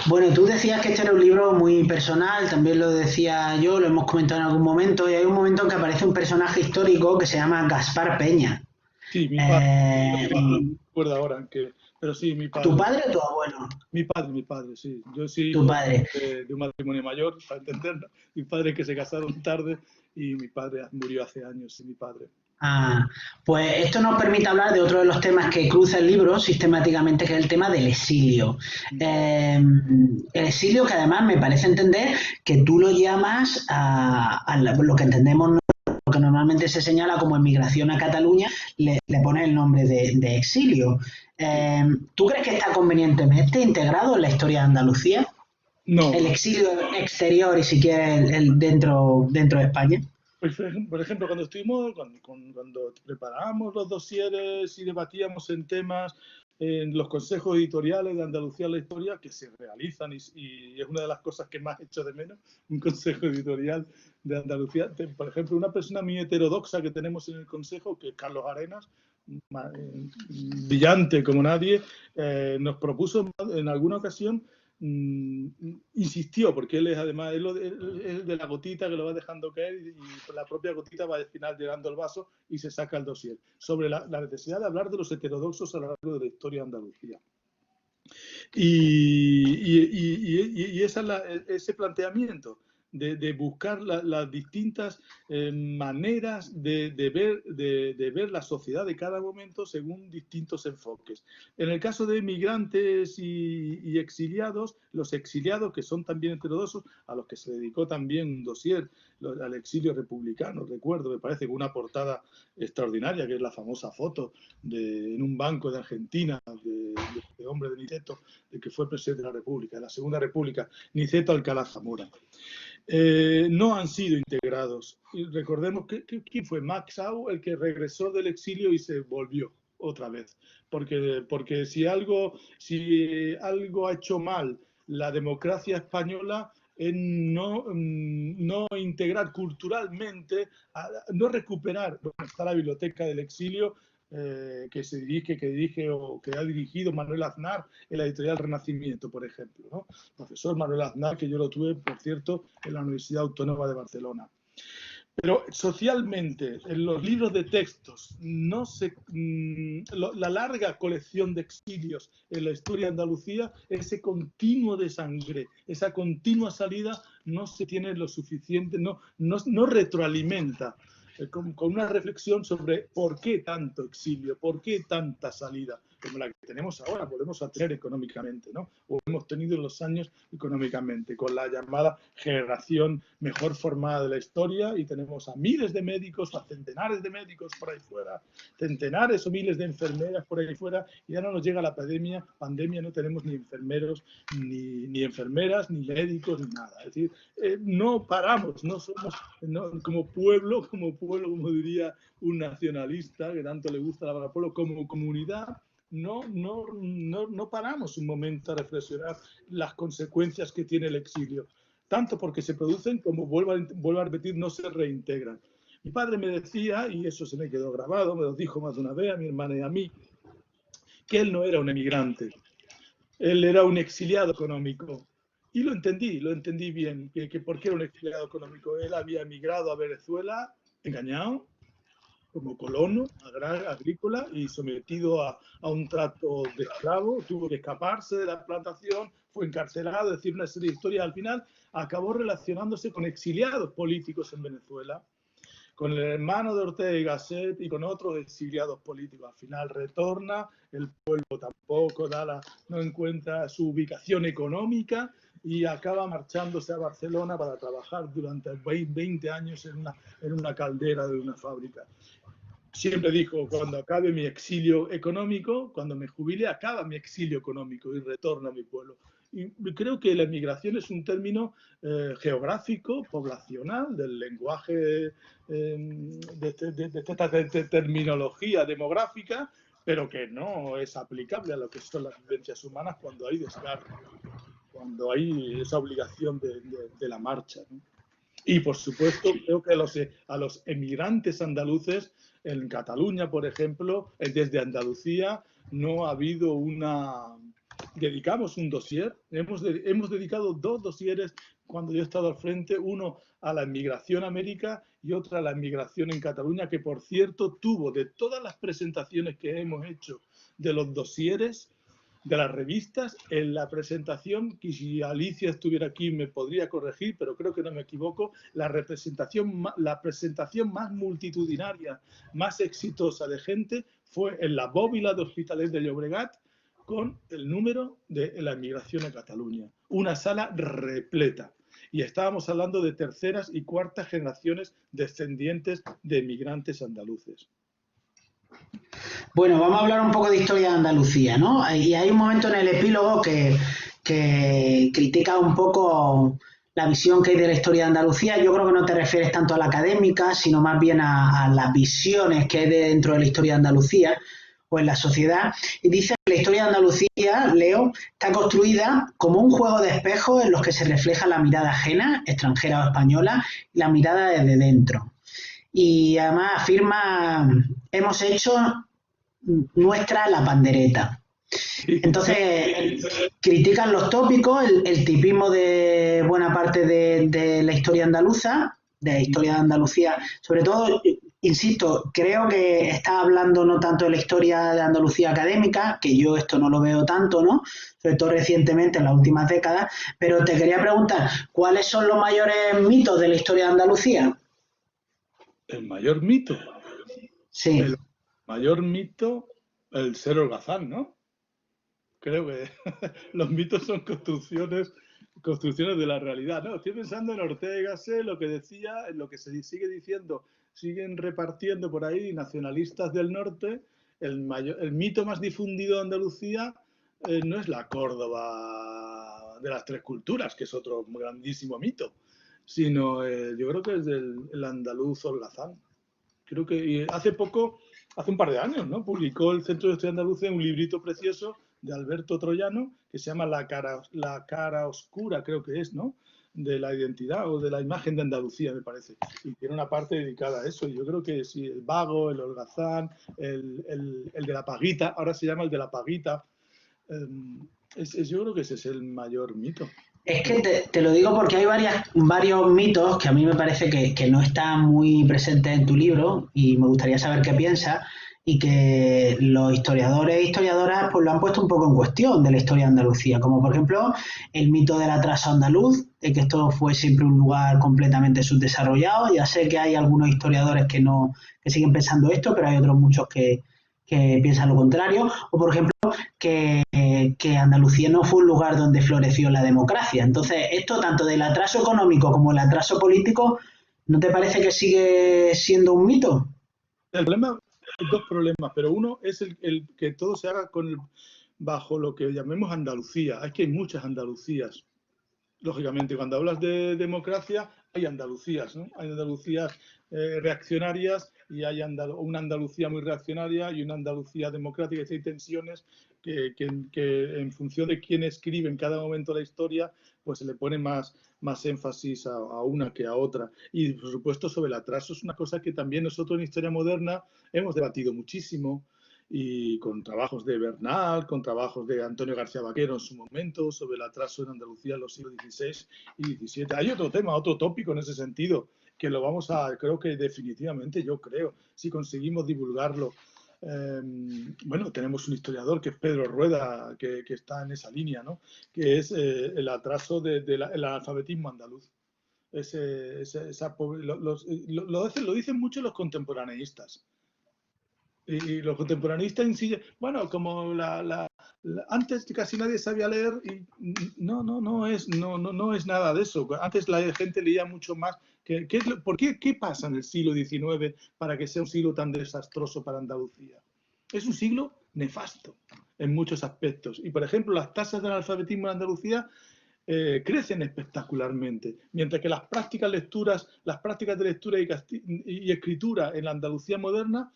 Bueno, tú decías que este era un libro muy personal, también lo decía yo, lo hemos comentado en algún momento, y hay un momento en que aparece un personaje histórico que se llama Gaspar Peña. Sí, mi padre, no recuerdo ahora, pero sí, mi padre. ¿Tu padre o tu abuelo? Mi padre, sí. Yo sí, tu padre. De un matrimonio mayor, para entenderlo. Mi padre que se casaron tarde y mi padre murió hace años, sí, mi padre. Pues esto nos permite hablar de otro de los temas que cruza el libro sistemáticamente, que es el tema del exilio. El exilio, que además me parece entender que tú lo llamas a lo que entendemos, lo que normalmente se señala como emigración a Cataluña, le pones el nombre de exilio. ¿Tú crees que está convenientemente integrado en la historia de Andalucía? No. El exilio exterior y si quieres el dentro de España. Pues, por ejemplo, cuando preparábamos los dosieres y debatíamos en temas en los consejos editoriales de Andalucía la historia, que se realizan y es una de las cosas que más echo de menos, un consejo editorial de Andalucía. Por ejemplo, una persona muy heterodoxa que tenemos en el consejo, que es Carlos Arenas, brillante como nadie, nos propuso en alguna ocasión, insistió, porque él es además es de la gotita que lo va dejando caer y la propia gotita va al final llenando el vaso y se saca el dossier, sobre la necesidad de hablar de los heterodoxos a lo largo de la historia de Andalucía. Y ese planteamiento de buscar las distintas maneras de ver la sociedad de cada momento según distintos enfoques. En el caso de migrantes y exiliados, los exiliados, que son también heterodoxos, a los que se dedicó también un dossier al exilio republicano, recuerdo, me parece, con una portada extraordinaria, que es la famosa foto en un banco de Argentina, de hombre de Niceto, de que fue presidente de la República, de la Segunda República, Niceto Alcalá Zamora. No han sido integrados. Y recordemos ¿quién fue? Max Au, el que regresó del exilio y se volvió otra vez. Porque si algo ha hecho mal la democracia española en no integrar culturalmente, no recuperar, está la biblioteca del exilio, que dirige o que ha dirigido Manuel Aznar en la editorial Renacimiento, por ejemplo, ¿no? Profesor Manuel Aznar, que yo lo tuve, por cierto, en la Universidad Autónoma de Barcelona. Pero socialmente, en los libros de textos, la larga colección de exilios en la historia de Andalucía, ese continuo de sangre, esa continua salida, no se tiene lo suficiente, no retroalimenta con una reflexión sobre por qué tanto exilio, por qué tanta salida, como la que tenemos ahora, podemos tener económicamente, ¿no? O hemos tenido en los años económicamente, con la llamada generación mejor formada de la historia, y tenemos a miles de médicos, a centenares de médicos por ahí fuera, centenares o miles de enfermeras por ahí fuera, y ahora nos llega la pandemia, no tenemos ni enfermeros, ni enfermeras, ni médicos, ni nada. Es decir, no paramos, no somos como pueblo, como diría un nacionalista que tanto le gusta la palabra pueblo, como comunidad, no paramos un momento a reflexionar las consecuencias que tiene el exilio. tanto porque se producen como, vuelvo a repetir, no se reintegran. Mi padre me decía, y eso se me quedó grabado, me lo dijo más de una vez a mi hermana y a mí, que él no era un emigrante, él era un exiliado económico. Y lo entendí bien, que por qué era un exiliado económico. Él había emigrado a Venezuela, engañado, como colono agrícola y sometido a un trato de esclavo, tuvo que escaparse de la plantación, fue encarcelado, es decir, una serie de historias. Al final acabó relacionándose con exiliados políticos en Venezuela, con el hermano de Ortega y Gasset y con otros exiliados políticos. Al final retorna, el pueblo tampoco no encuentra su ubicación económica y acaba marchándose a Barcelona para trabajar durante 20 años en una caldera de una fábrica. Siempre dijo, cuando acabe mi exilio económico, cuando me jubile, acaba mi exilio económico y retorno a mi pueblo. Y creo que la emigración es un término geográfico, poblacional, del lenguaje, de esta terminología demográfica, pero que no es aplicable a lo que son las vivencias humanas cuando hay desgarro, cuando hay esa obligación de la marcha, ¿no? Y, por supuesto, creo que a los emigrantes andaluces, en Cataluña, por ejemplo, desde Andalucía, no ha habido dedicamos un dossier, hemos dedicado 2 dosieres cuando yo he estado al frente, uno a la emigración a América y otro a la emigración en Cataluña, que, por cierto, tuvo, de todas las presentaciones que hemos hecho de los dosieres, de las revistas, en la presentación, que si Alicia estuviera aquí me podría corregir, pero creo que no me equivoco, la presentación más multitudinaria, más exitosa de gente fue en la bóvila de Hospitalet de Llobregat, con el número de la emigración a Cataluña. Una sala repleta. Y estábamos hablando de terceras y cuartas generaciones descendientes de emigrantes andaluces. Bueno, vamos a hablar un poco de historia de Andalucía, ¿no? Y hay un momento en el epílogo que critica un poco la visión que hay de la historia de Andalucía. Yo creo que no te refieres tanto a la académica, sino más bien a las visiones que hay dentro de la historia de Andalucía o en la sociedad. Y dice que la historia de Andalucía, Leo, está construida como un juego de espejos en los que se refleja la mirada ajena, extranjera o española, y la mirada desde dentro. Y además afirma, hemos hecho nuestra la pandereta. Entonces, critican los tópicos, el tipismo de buena parte de la historia andaluza, de la historia de Andalucía. Sobre todo, insisto, creo que está hablando no tanto de la historia de Andalucía académica, que yo esto no lo veo tanto, ¿no? Sobre todo recientemente, en las últimas décadas, pero te quería preguntar, ¿cuáles son los mayores mitos de la historia de Andalucía? El mayor mito. Sí. El mayor mito, el ser holgazán, ¿no? Creo que los mitos son construcciones de la realidad, ¿no? Estoy pensando en Ortega y Gasset, lo que decía, en lo que se sigue diciendo, siguen repartiendo por ahí nacionalistas del norte. El mito más difundido de Andalucía no es la Córdoba de las tres culturas, que es otro grandísimo mito, sino yo creo que es el andaluz holgazán. Creo que hace un par de años, ¿no? Publicó el Centro de Estudios Andaluces un librito precioso de Alberto Troyano que se llama La cara oscura, creo que es, ¿no? De la identidad o de la imagen de Andalucía, me parece. Y tiene una parte dedicada a eso. Y yo creo que sí, el vago, el holgazán, el de la paguita, ahora se llama el de la paguita. Yo creo que ese es el mayor mito. Es que te lo digo porque hay varios mitos que a mí me parece que no están muy presentes en tu libro y me gustaría saber qué piensas y que los historiadores e historiadoras pues lo han puesto un poco en cuestión de la historia de Andalucía, como por ejemplo el mito del atraso andaluz, de que esto fue siempre un lugar completamente subdesarrollado. Ya sé que hay algunos historiadores que siguen pensando esto, pero hay otros muchos que piensan lo contrario. O por ejemplo que Andalucía no fue un lugar donde floreció la democracia. Entonces, esto tanto del atraso económico como el atraso político, ¿no te parece que sigue siendo un mito? El problema, hay dos problemas, pero uno es el que todo se haga bajo lo que llamemos Andalucía. Es que hay muchas Andalucías. Lógicamente, cuando hablas de democracia, hay Andalucías, ¿no? Hay Andalucías reaccionarias y hay una Andalucía muy reaccionaria y una Andalucía democrática, y hay tensiones que en función de quién escribe en cada momento la historia, pues se le pone más énfasis a una que a otra. Y, por supuesto, sobre el atraso es una cosa que también nosotros en Historia Moderna hemos debatido muchísimo, y con trabajos de Bernal, con trabajos de Antonio García Vaquero en su momento, sobre el atraso en Andalucía en los siglos XVI y XVII. Hay otro tema, otro tópico en ese sentido, que lo vamos a, creo que definitivamente, yo creo, si conseguimos divulgarlo. Bueno, tenemos un historiador que es Pedro Rueda, que está en esa línea, ¿no? Que es el atraso del alfabetismo andaluz. Lo dicen mucho los contemporaneistas. Y los contemporaneistas inciden, bueno, como antes casi nadie sabía leer, y no es nada de eso. Antes la gente leía mucho más. ¿Qué pasa en el siglo XIX para que sea un siglo tan desastroso para Andalucía? Es un siglo nefasto en muchos aspectos. Y, por ejemplo, las tasas del alfabetismo en Andalucía crecen espectacularmente, mientras que las prácticas de lectura y escritura en la Andalucía moderna,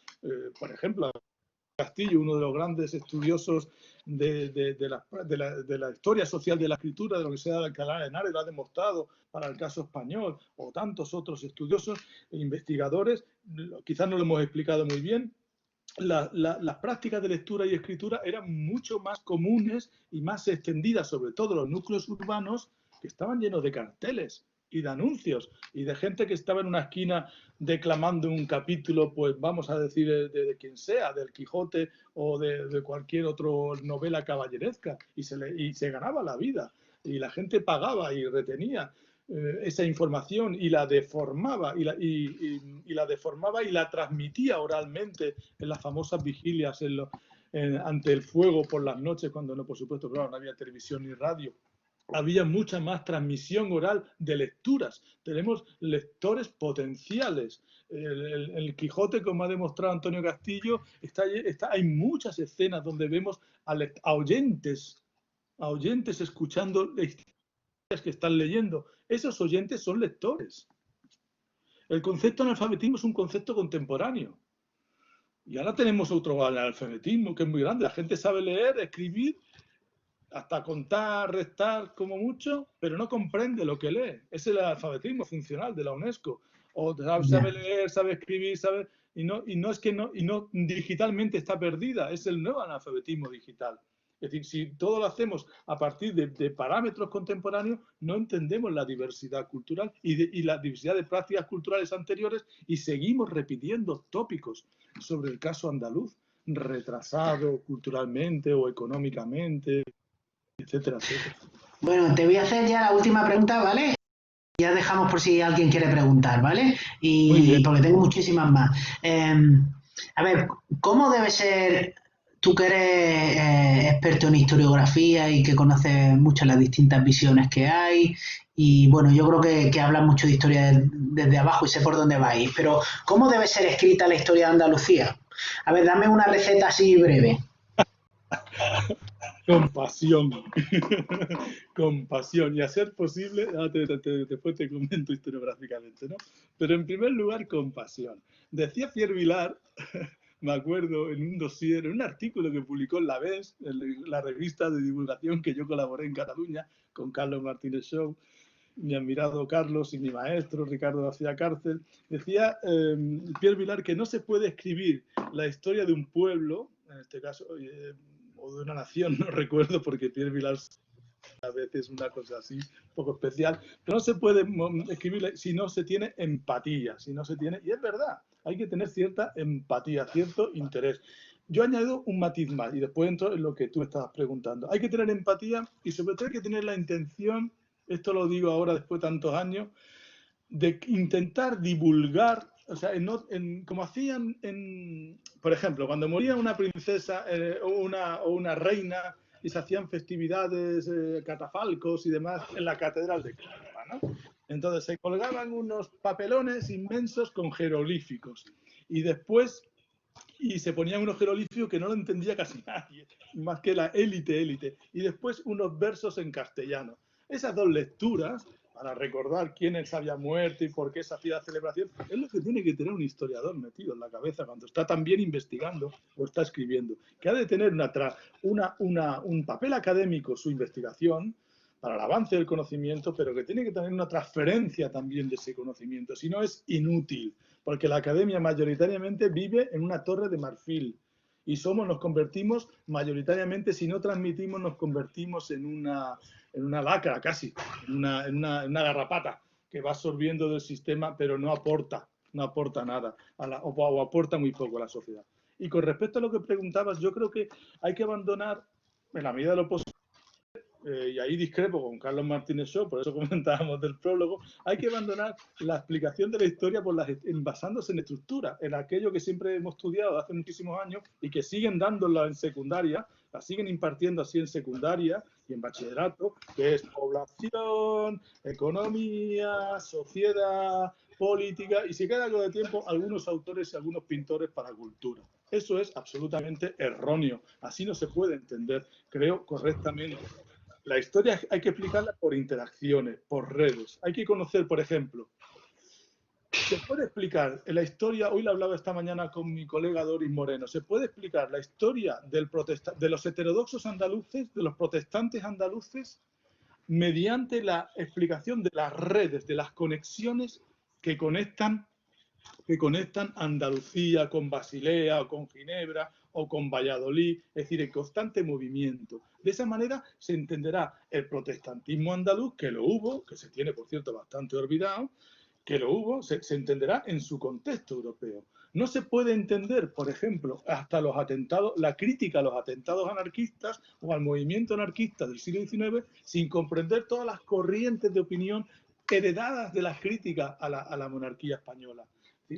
por ejemplo, Castillo, uno de los grandes estudiosos de la historia social de la escritura, de lo que sea de Alcalá de Henares, lo ha demostrado para el caso español, o tantos otros estudiosos e investigadores, quizás no lo hemos explicado muy bien. Las prácticas de lectura y escritura eran mucho más comunes y más extendidas, sobre todo en los núcleos urbanos, que estaban llenos de carteles y de anuncios y de gente que estaba en una esquina declamando un capítulo, pues vamos a decir, de quien sea, del Quijote o de cualquier otra novela caballeresca, y se ganaba la vida, y la gente pagaba y retenía esa información y la deformaba y la transmitía oralmente en las famosas vigilias ante el fuego por las noches, cuando no, por supuesto, claro, no había televisión ni radio. Había mucha más transmisión oral de lecturas. Tenemos lectores potenciales. El Quijote, como ha demostrado Antonio Castillo, hay muchas escenas donde vemos a oyentes escuchando que están leyendo. Esos oyentes son lectores. El concepto de analfabetismo es un concepto contemporáneo. Y ahora tenemos otro analfabetismo que es muy grande. La gente sabe leer, escribir, hasta contar, restar como mucho, pero no comprende lo que lee. Es el analfabetismo funcional de la UNESCO. O sabe leer, sabe escribir, y no digitalmente está perdida. Es el nuevo analfabetismo digital. Es decir, si todo lo hacemos a partir de parámetros contemporáneos, no entendemos la diversidad cultural y la diversidad de prácticas culturales anteriores, y seguimos repitiendo tópicos sobre el caso andaluz, retrasado culturalmente o económicamente, etcétera, etcétera. Bueno, te voy a hacer ya la última pregunta, ¿vale? Ya dejamos por si alguien quiere preguntar, ¿vale? Y porque tengo muchísimas más. A ver, ¿cómo debe ser, tú que eres experto en historiografía y que conoces mucho las distintas visiones que hay, y bueno, yo creo que hablas mucho de historia desde abajo y sé por dónde vais, pero ¿cómo debe ser escrita la historia de Andalucía? A ver, dame una receta así breve. Con pasión. Con pasión. Y a ser posible, después te comento historiográficamente, ¿no? Pero en primer lugar, con pasión. Decía Pierre Vilar, me acuerdo, en un dossier, en un artículo que publicó en La Vez, la revista de divulgación que yo colaboré en Cataluña con Carlos Martínez Show, mi admirado Carlos y mi maestro Ricardo García Cárcel, decía Pierre Vilar que no se puede escribir la historia de un pueblo, en este caso, o de una nación, no recuerdo, porque Pierre Vilar a veces una cosa así, un poco especial, pero no se puede escribir si no se tiene empatía, y es verdad, hay que tener cierta empatía, cierto interés. Yo añado un matiz más, y después entro en lo que tú estabas preguntando. Hay que tener empatía, y sobre todo hay que tener la intención, esto lo digo ahora después de tantos años, de intentar divulgar, o sea, como hacían, por ejemplo, cuando moría una princesa o una reina, y se hacían festividades, catafalcos y demás en la catedral de Córdoba, ¿no? Entonces se colgaban unos papelones inmensos con jeroglíficos, y después se ponían unos jeroglíficos que no lo entendía casi nadie, más que la élite, y después unos versos en castellano. Esas dos lecturas para recordar quiénes habían muerto y por qué se hacía la celebración, es lo que tiene que tener un historiador metido en la cabeza cuando está también investigando o está escribiendo, que ha de tener un papel académico su investigación para el avance del conocimiento, pero que tiene que tener una transferencia también de ese conocimiento, si no es inútil, porque la academia mayoritariamente vive en una torre de marfil y nos convertimos mayoritariamente, si no transmitimos, nos convertimos en una lacra casi, en una garrapata que va absorbiendo del sistema, pero no aporta nada o aporta muy poco a la sociedad. Y con respecto a lo que preguntabas, yo creo que hay que abandonar, en la medida de lo posible, y ahí discrepo con Carlos Martínez Shaw, por eso comentábamos del prólogo, hay que abandonar la explicación de la historia basándose en estructura, en aquello que siempre hemos estudiado hace muchísimos años y que siguen dándola en secundaria, la siguen impartiendo así en secundaria y en bachillerato, que es población, economía, sociedad, política, y si queda algo de tiempo, algunos autores y algunos pintores para cultura. Eso es absolutamente erróneo. Así no se puede entender, creo, correctamente. La historia hay que explicarla por interacciones, por redes. Hay que conocer, por ejemplo, se puede explicar la historia, hoy la hablaba esta mañana con mi colega Doris Moreno, se puede explicar la historia de los heterodoxos andaluces, de los protestantes andaluces, mediante la explicación de las redes, de las conexiones que conectan Andalucía con Basilea o con Ginebra o con Valladolid, es decir, en constante movimiento. De esa manera se entenderá el protestantismo andaluz, que lo hubo, que se tiene, por cierto, bastante olvidado, que lo hubo, se entenderá en su contexto europeo. No se puede entender, por ejemplo, hasta los atentados, la crítica a los atentados anarquistas o al movimiento anarquista del siglo XIX sin comprender todas las corrientes de opinión heredadas de las críticas a la monarquía española.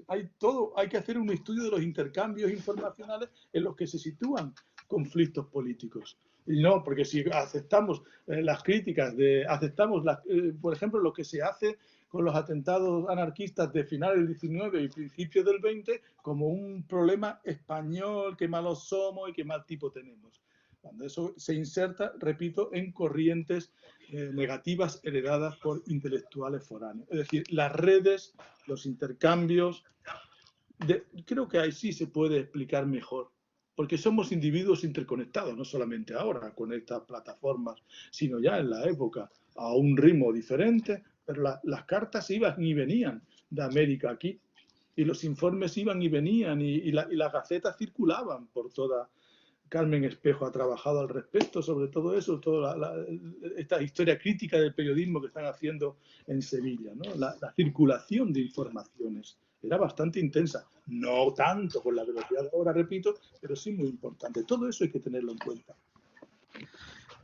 Hay que hacer un estudio de los intercambios informacionales en los que se sitúan conflictos políticos. Y no, porque si aceptamos las críticas, por ejemplo, lo que se hace con los atentados anarquistas de finales del 19 y principios del 20 como un problema español, qué malos somos y qué mal tipo tenemos. Cuando eso se inserta, repito, en corrientes negativas heredadas por intelectuales foráneos. Es decir, las redes, los intercambios, creo que ahí sí se puede explicar mejor, porque somos individuos interconectados, no solamente ahora con estas plataformas, sino ya en la época, a un ritmo diferente, pero las cartas iban y venían de América aquí, y los informes iban y venían, y las gacetas circulaban por toda. Carmen Espejo ha trabajado al respecto sobre todo eso, toda esta historia crítica del periodismo que están haciendo en Sevilla, ¿no? La circulación de informaciones era bastante intensa, no tanto con la velocidad de ahora, repito, pero sí muy importante. Todo eso hay que tenerlo en cuenta.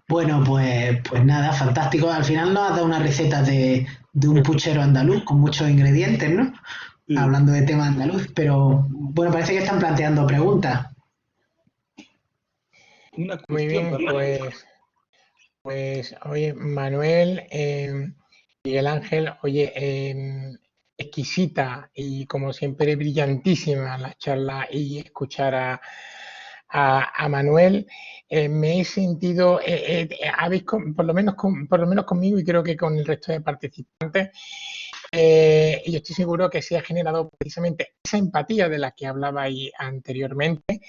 Bueno, pues nada, fantástico. Al final nos has dado una receta de un puchero andaluz con muchos ingredientes, ¿no? Sí. Hablando de tema andaluz, pero bueno, parece que están planteando preguntas. Muy bien, pues oye, Manuel, Miguel Ángel, oye, exquisita y como siempre brillantísima la charla y escuchar a Manuel. Me he sentido, por lo menos conmigo y creo que con el resto de participantes, y yo estoy seguro que se ha generado precisamente esa empatía de la que hablabais anteriormente,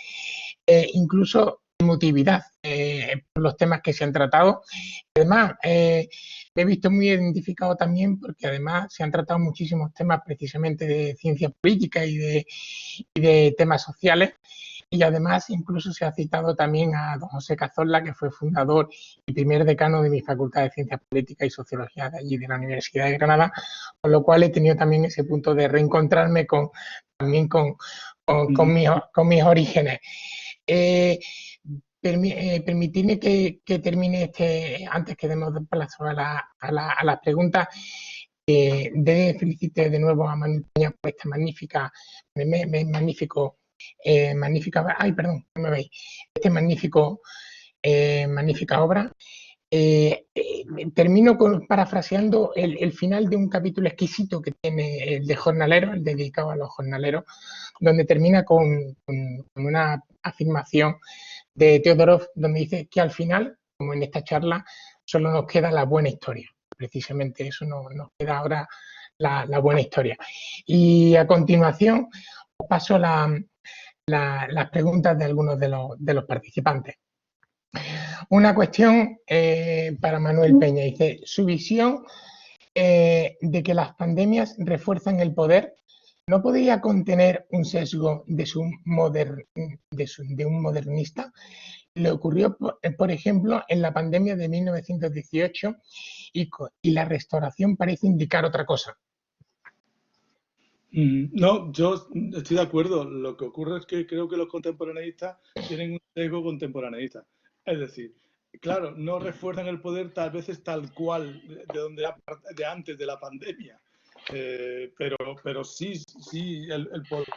incluso emotividad por los temas que se han tratado. Además, me he visto muy identificado también porque además se han tratado muchísimos temas precisamente de ciencia política y de temas sociales. Y además incluso se ha citado también a don José Cazorla, que fue fundador y primer decano de mi Facultad de Ciencias Políticas y Sociología de allí de la Universidad de Granada, con lo cual he tenido también ese punto de reencontrarme con mis orígenes. Permitidme que termine antes que demos paso a las preguntas. De felicitar de nuevo a Manuel Peña por esta magnífica magnífica obra. Termino parafraseando el final de un capítulo exquisito que tiene el de Jornaleros, el dedicado a los jornaleros, donde termina con una afirmación de Teodorov, donde dice que al final, como en esta charla, solo nos queda la buena historia. precisamente eso nos queda ahora la buena historia. Y a continuación os paso las preguntas de algunos de los participantes. Una cuestión para Manuel Peña, dice, su visión de que las pandemias refuerzan el poder, ¿no podría contener un sesgo de un modernista? Le ocurrió, por ejemplo, en la pandemia de 1918 y la restauración parece indicar otra cosa. No, yo estoy de acuerdo. Lo que ocurre es que creo que los contemporaneistas tienen un sesgo contemporaneista. Es decir, claro, no refuerzan el poder tal vez es tal cual de antes de la pandemia. Pero sí el poder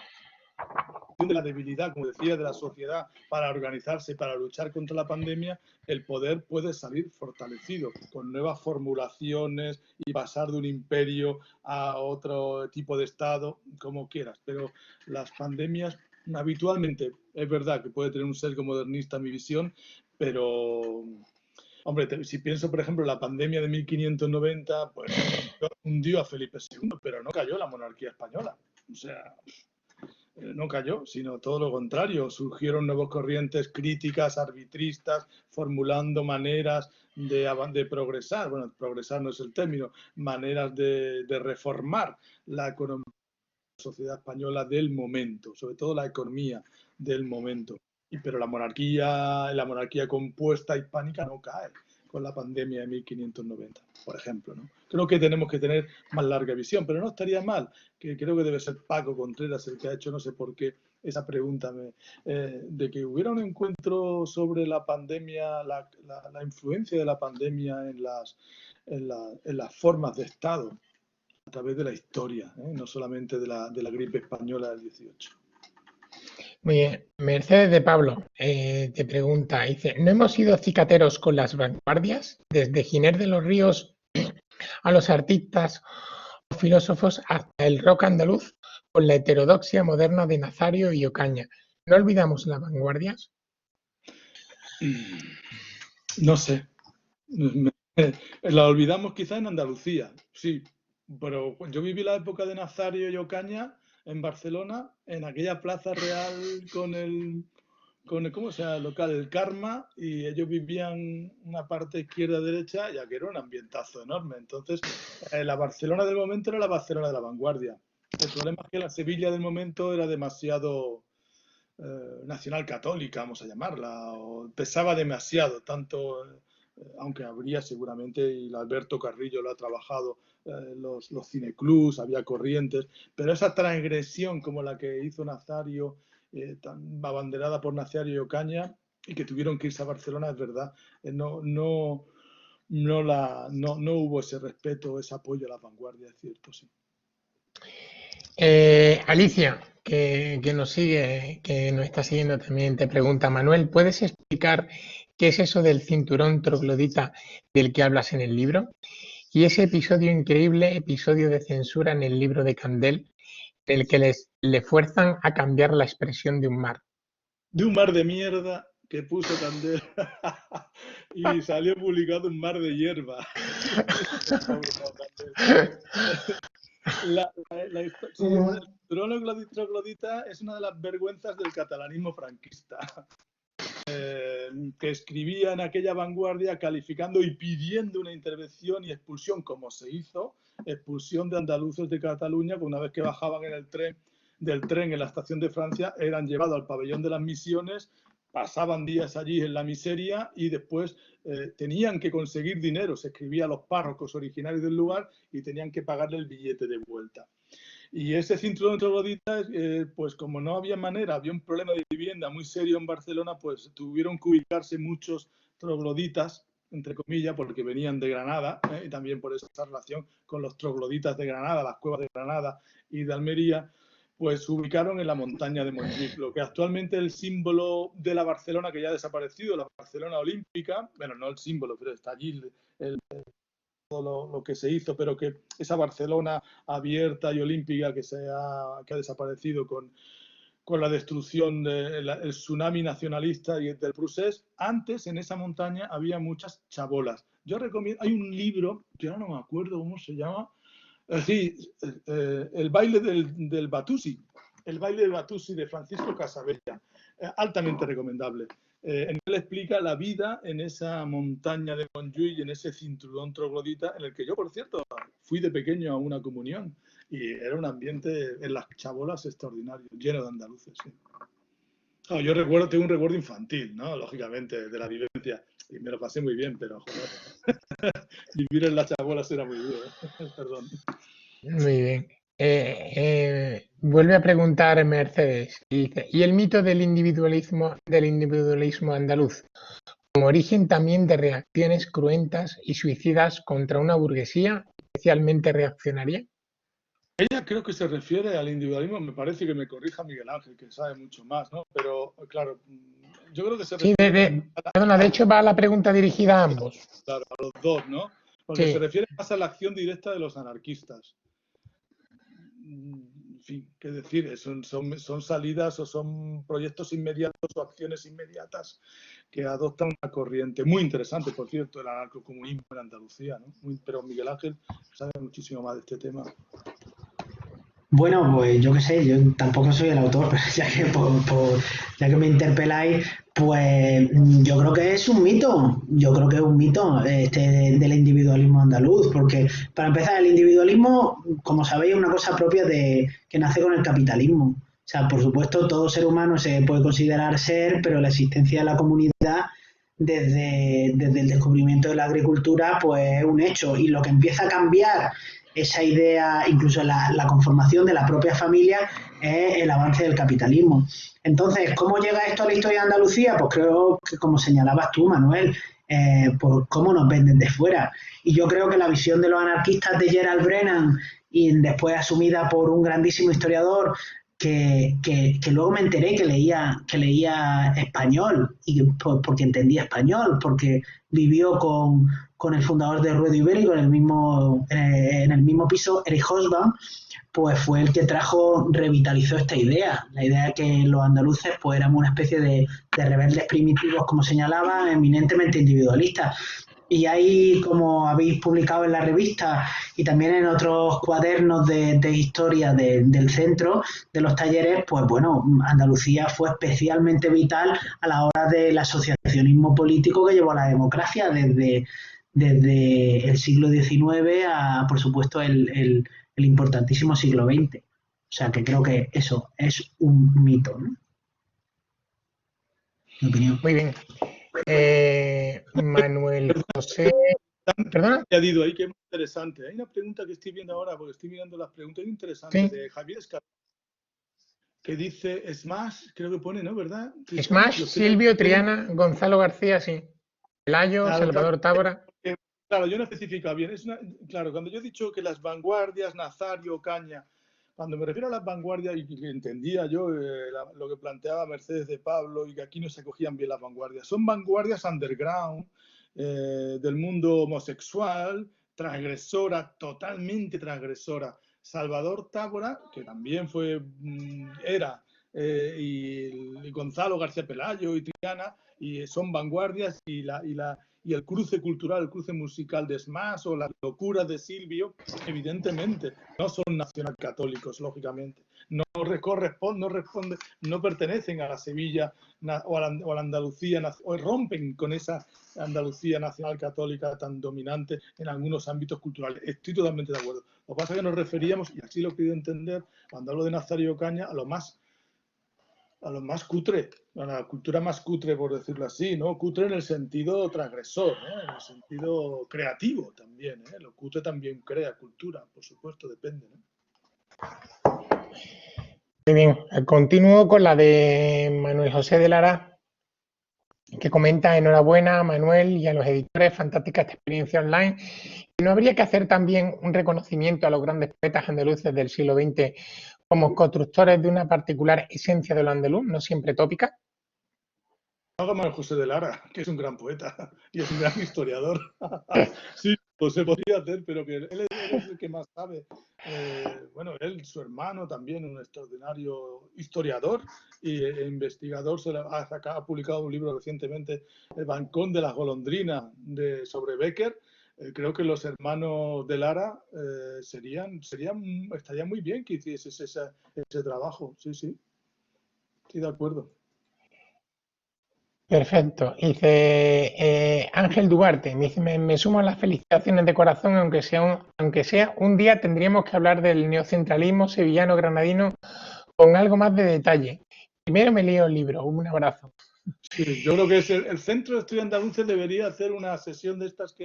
de la debilidad, como decía, de la sociedad para organizarse, para luchar contra la pandemia, el poder puede salir fortalecido con nuevas formulaciones y pasar de un imperio a otro tipo de Estado, como quieras. Pero las pandemias habitualmente, es verdad que puede tener un sesgo modernista mi visión, pero... Hombre, si pienso, por ejemplo, en la pandemia de 1590, pues hundió a Felipe II, pero no cayó la monarquía española. O sea, no cayó, sino todo lo contrario. Surgieron nuevas corrientes críticas, arbitristas, formulando maneras de progresar. Bueno, progresar no es el término, maneras de reformar la economía de la sociedad española del momento, sobre todo la economía del momento. Pero la monarquía compuesta hispánica no cae con la pandemia de 1590, por ejemplo, ¿no? Creo que tenemos que tener más larga visión, pero no estaría mal, que creo que debe ser Paco Contreras el que ha hecho, no sé por qué, esa pregunta de que hubiera un encuentro sobre la pandemia, la influencia de la pandemia en las formas de Estado a través de la historia, no solamente de la gripe española del 18. Muy bien. Mercedes de Pablo te pregunta, dice, ¿no hemos sido cicateros con las vanguardias? Desde Giner de los Ríos a los artistas o filósofos hasta el rock andaluz con la heterodoxia moderna de Nazario y Ocaña. ¿No olvidamos las vanguardias? No sé. La olvidamos quizá en Andalucía, sí, pero yo viví la época de Nazario y Ocaña en Barcelona, en aquella plaza real con el ¿cómo se llama el local? El Karma, y ellos vivían una parte izquierda-derecha, ya que era un ambientazo enorme. Entonces, la Barcelona del momento era la Barcelona de la vanguardia. El problema es que la Sevilla del momento era demasiado nacional católica, vamos a llamarla, o pesaba demasiado, tanto, aunque habría seguramente, y Alberto Carrillo lo ha trabajado, los cineclubs, había corrientes, pero esa transgresión como la que hizo Nazario, tan abanderada por Nazario y Ocaña, y que tuvieron que irse a Barcelona, es verdad, no hubo ese respeto, ese apoyo a la vanguardia, es cierto, sí. Alicia, que nos sigue, que nos está siguiendo también, te pregunta, Manuel, ¿puedes explicar qué es eso del cinturón troglodita del que hablas en el libro? Y ese increíble episodio de censura en el libro de Candel, en el que le fuerzan a cambiar la expresión de un mar. De un mar de mierda que puso Candel y salió publicado un mar de hierba. El troglodita es una de las vergüenzas del catalanismo franquista, que escribía en aquella vanguardia calificando y pidiendo una intervención y expulsión, como se hizo, expulsión de andaluces de Cataluña, que una vez que bajaban del tren en la estación de Francia, eran llevados al pabellón de las Misiones, pasaban días allí en la miseria y después tenían que conseguir dinero. Se escribía a los párrocos originarios del lugar y tenían que pagarle el billete de vuelta. Y ese cinturón de trogloditas, pues como no había manera, había un problema de vivienda muy serio en Barcelona, pues tuvieron que ubicarse muchos trogloditas, entre comillas, porque venían de Granada, y también por esa relación con los trogloditas de Granada, las cuevas de Granada y de Almería, pues se ubicaron en la montaña de Montjuic, lo que actualmente es el símbolo de la Barcelona que ya ha desaparecido, la Barcelona olímpica, bueno, no el símbolo, pero está allí todo lo que se hizo, pero que esa Barcelona abierta y olímpica que ha desaparecido con la destrucción del tsunami nacionalista y del Prusés. Antes en esa montaña había muchas chabolas, Yo recomiendo, hay un libro, que ahora no me acuerdo cómo se llama, sí, El baile del Batusi, El baile del Batusi de Francisco Casabella, altamente recomendable. En él explica la vida en esa montaña de Montjuïc, en ese cinturón troglodita, en el que yo, por cierto, fui de pequeño a una comunión y era un ambiente en las chabolas extraordinario, lleno de andaluces. Sí. No, yo tengo un recuerdo infantil, ¿no? Lógicamente, de la vivencia, y me lo pasé muy bien, pero joder, vivir en las chabolas era muy duro, perdón. Muy bien. Vuelve a preguntar Mercedes y dice, ¿y el mito del individualismo andaluz, como origen también de reacciones cruentas y suicidas contra una burguesía especialmente reaccionaria? Ella creo que se refiere al individualismo, me parece que me corrija Miguel Ángel, que sabe mucho más, ¿no? Pero, claro, yo creo que se Sí, refiere perdona, de hecho va la pregunta dirigida a ambos. claro, a los dos, ¿no? Porque Sí. se refiere más a la acción directa de los anarquistas. En fin, qué decir, son salidas o son proyectos inmediatos o acciones inmediatas que adoptan una corriente muy interesante, por cierto, el anarcocomunismo en Andalucía, ¿no? Pero Miguel Ángel sabe muchísimo más de este tema. Bueno, pues yo qué sé, yo tampoco soy el autor, pero ya que me interpeláis, pues yo creo que es un mito, yo creo que es un mito del individualismo andaluz, porque para empezar el individualismo, como sabéis, es una cosa propia que nace con el capitalismo. O sea, por supuesto, todo ser humano se puede considerar ser, pero la existencia de la comunidad desde el descubrimiento de la agricultura, pues es un hecho. Y lo que empieza a cambiar esa idea, incluso la conformación de la propia familia, es el avance del capitalismo. Entonces, ¿cómo llega esto a la historia de Andalucía? Pues creo que, como señalabas tú, Manuel, por cómo nos venden de fuera. Y yo creo que la visión de los anarquistas de Gerald Brennan, y después asumida por un grandísimo historiador, que luego me enteré que leía español, y porque entendía español, porque vivió con el fundador de Ruedo Ibérico en el mismo piso, Eric Hobsbawm, pues fue el que revitalizó esta idea, la idea de que los andaluces pues éramos una especie de rebeldes primitivos, como señalaba, eminentemente individualistas. Y ahí, como habéis publicado en la revista y también en otros cuadernos de historia del centro, de los talleres, pues bueno, Andalucía fue especialmente vital a la hora del asociacionismo político que llevó a la democracia desde el siglo XIX a, por supuesto, el importantísimo siglo XX. O sea, que creo que eso es un mito, ¿no? Mi opinión. Muy bien. Manuel José. ¿Perdona? Añadido ahí que es muy interesante. Hay una pregunta que estoy viendo ahora, porque estoy mirando las preguntas interesantes, ¿sí? De Javier Escalante, que dice Smash, creo que pone, ¿no? ¿Verdad? Smash, Silvio, Triana, Gonzalo García, sí. Pelayo, claro, Salvador Tábora. Claro, yo no he especificado bien. Claro, cuando yo he dicho que las vanguardias, Nazario, Caña, cuando me refiero a las vanguardias, y que entendía yo lo que planteaba Mercedes de Pablo, y que aquí no se cogían bien las vanguardias, son vanguardias underground, del mundo homosexual, transgresora, totalmente transgresora. Salvador Tábora, que también era, y Gonzalo García Pelayo y Triana, y son vanguardias, y el cruce cultural, el cruce musical de Smash o la locura de Silvio, evidentemente no son nacionalcatólicos, lógicamente. No pertenecen a la Sevilla o a la Andalucía, o rompen con esa Andalucía nacional católica tan dominante en algunos ámbitos culturales. Estoy totalmente de acuerdo. Lo que pasa es que nos referíamos, y así lo he querido entender, cuando hablo de Nazario Caña, a lo más cutre, a la cultura más cutre, por decirlo así, ¿no? Cutre en el sentido transgresor, en el sentido creativo también, Lo cutre también crea cultura, por supuesto, depende, ¿no? Muy bien, continúo con la de Manuel José de Lara, que comenta: enhorabuena a Manuel y a los editores, fantástica esta experiencia online. ¿No habría que hacer también un reconocimiento a los grandes poetas andaluces del siglo XX como constructores de una particular esencia de lo andaluz, no siempre tópica? Manuel José de Lara, que es un gran poeta y es un gran historiador. Sí, Pues se podría hacer, pero que él es el que más sabe. Bueno, él, su hermano también, un extraordinario historiador e investigador, ha publicado un libro recientemente, El Balcón de las Golondrinas, sobre Becker. Creo que los hermanos de Lara estaría muy bien que hicieses ese trabajo. Sí, sí, estoy de acuerdo. Perfecto. Dice Ángel Duarte, me dice, me sumo a las felicitaciones de corazón, aunque sea un día tendríamos que hablar del neocentralismo sevillano granadino con algo más de detalle. Primero me leo el libro. Un abrazo. Sí, yo creo que es el Centro de Estudios Andaluces debería hacer una sesión de estas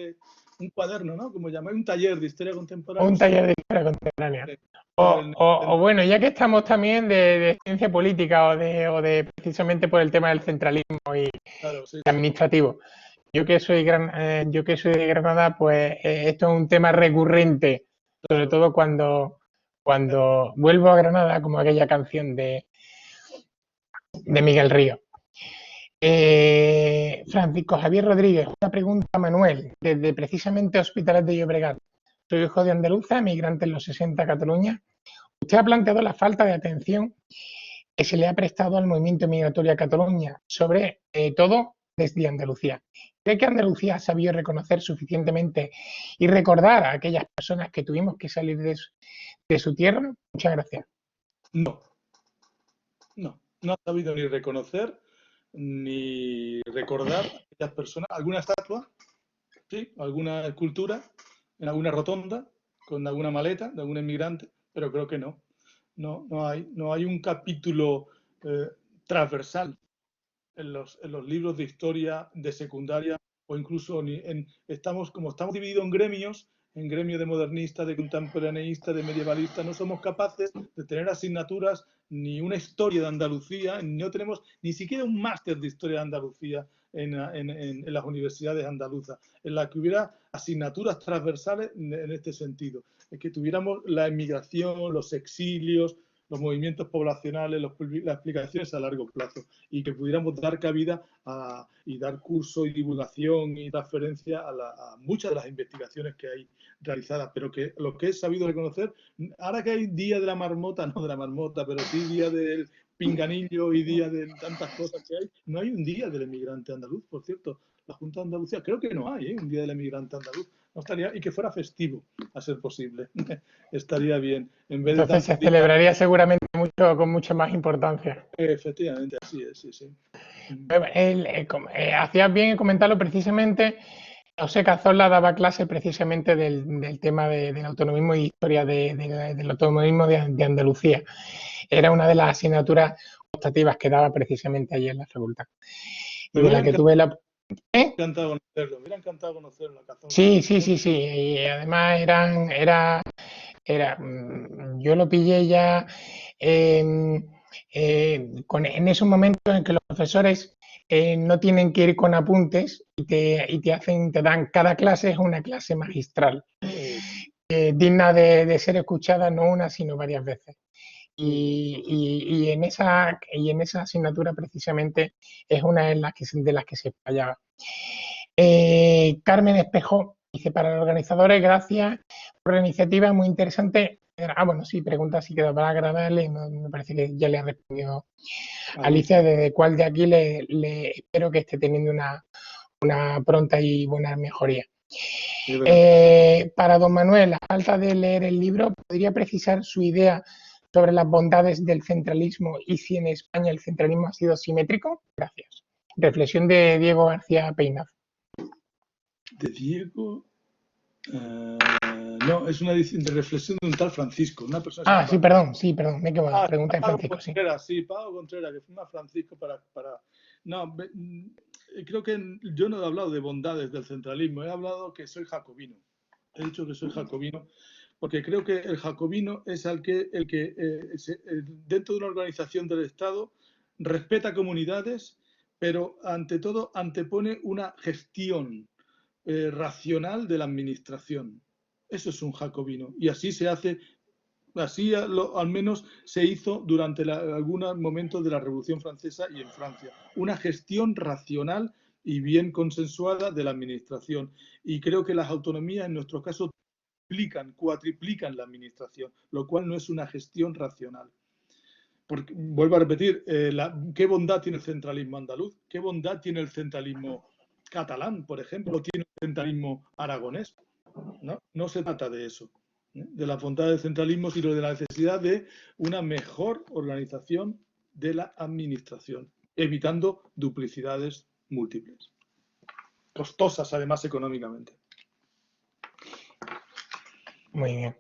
un cuaderno, ¿no? Como llamáis, un taller de historia contemporánea. Un taller de historia contemporánea. Sí. O bueno, ya que estamos también de ciencia política o de precisamente por el tema del centralismo y claro, sí, administrativo. Yo que soy de Granada, pues esto es un tema recurrente, sobre todo cuando vuelvo a Granada, como aquella canción de Miguel Río. Francisco Javier Rodríguez, una pregunta a Manuel, desde precisamente Hospitalet de Llobregat. Soy hijo de andaluza, emigrante en los 60 a Cataluña. Usted ha planteado la falta de atención que se le ha prestado al movimiento migratorio a Cataluña, sobre todo desde Andalucía. ¿Cree que Andalucía ha sabido reconocer suficientemente y recordar a aquellas personas que tuvimos que salir de su tierra? Muchas gracias. No ha sabido ni reconocer ni recordar a aquellas personas. ¿Alguna estatua? Sí, alguna escultura en alguna rotonda con alguna maleta de algún inmigrante, pero creo que no. No hay un capítulo transversal en los libros de historia de secundaria, o incluso estamos divididos en gremios de modernistas, de contemporaneistas, de medievalistas. No somos capaces de tener asignaturas ni una historia de Andalucía, no tenemos ni siquiera un máster de historia de Andalucía en las universidades andaluzas, en la que hubiera asignaturas transversales en este sentido, en que tuviéramos la emigración, los exilios, los movimientos poblacionales, las explicaciones a largo plazo, y que pudiéramos dar cabida y dar curso y divulgación y transferencia a muchas de las investigaciones que hay realizadas, pero que lo que es sabido reconocer, ahora que hay día de la marmota, no de la marmota, pero sí día del pinganillo y día de tantas cosas que hay, no hay un día del emigrante andaluz, por cierto. La Junta de Andalucía, creo que no hay un día del emigrante andaluz. No estaría, y que fuera festivo, a ser posible. Estaría bien. En vez Entonces se celebraría seguramente con mucha más importancia. Efectivamente, así es, sí, sí. Hacías bien en comentarlo precisamente. José Cazorla daba clase precisamente del tema del autonomismo y historia del autonomismo de Andalucía. Era una de las asignaturas optativas que daba precisamente allí en la facultad. Y de la que tuve la... Me hubiera encantado conocerlo. Sí. Y además yo lo pillé ya en esos momentos en que los profesores no tienen que ir con apuntes y te dan, cada clase es una clase magistral, digna de ser escuchada no una sino varias veces. Y en esa asignatura precisamente es una de las que se fallaba. Carmen Espejo dice, para los organizadores, gracias por la iniciativa, muy interesante. Bueno, sí, pregunta si quedó para agradarle, me parece que ya le ha respondido Alicia, desde cual de aquí le espero que esté teniendo una pronta y buena mejoría. Para don Manuel, a falta de leer el libro, ¿podría precisar su idea sobre las bondades del centralismo y si en España el centralismo ha sido simétrico? Gracias. Reflexión de Diego García Peinaz. De Diego... no, es una reflexión de un tal Francisco, una persona... sí, perdón, me he equivocado. Pregunta de Francisco, Contreras, sí. Pablo Contreras, que firma Francisco para... No, creo que yo no he hablado de bondades del centralismo, he hablado que soy jacobino. He dicho que soy jacobino porque creo que el jacobino es el que dentro de una organización del Estado respeta comunidades, pero ante todo antepone una gestión racional de la administración. Eso es un jacobino. Y así se hace, al menos se hizo durante algunos momentos de la Revolución Francesa y en Francia. Una gestión racional y bien consensuada de la Administración. Y creo que las autonomías, en nuestro caso, cuatriplican la Administración, lo cual no es una gestión racional. Porque, vuelvo a repetir, ¿qué bondad tiene el centralismo andaluz? ¿Qué bondad tiene el centralismo catalán, por ejemplo? ¿O tiene el centralismo aragonés? No se trata de eso, de la bondad del centralismo, sino de la necesidad de una mejor organización de la administración, evitando duplicidades múltiples, costosas además económicamente. Muy bien.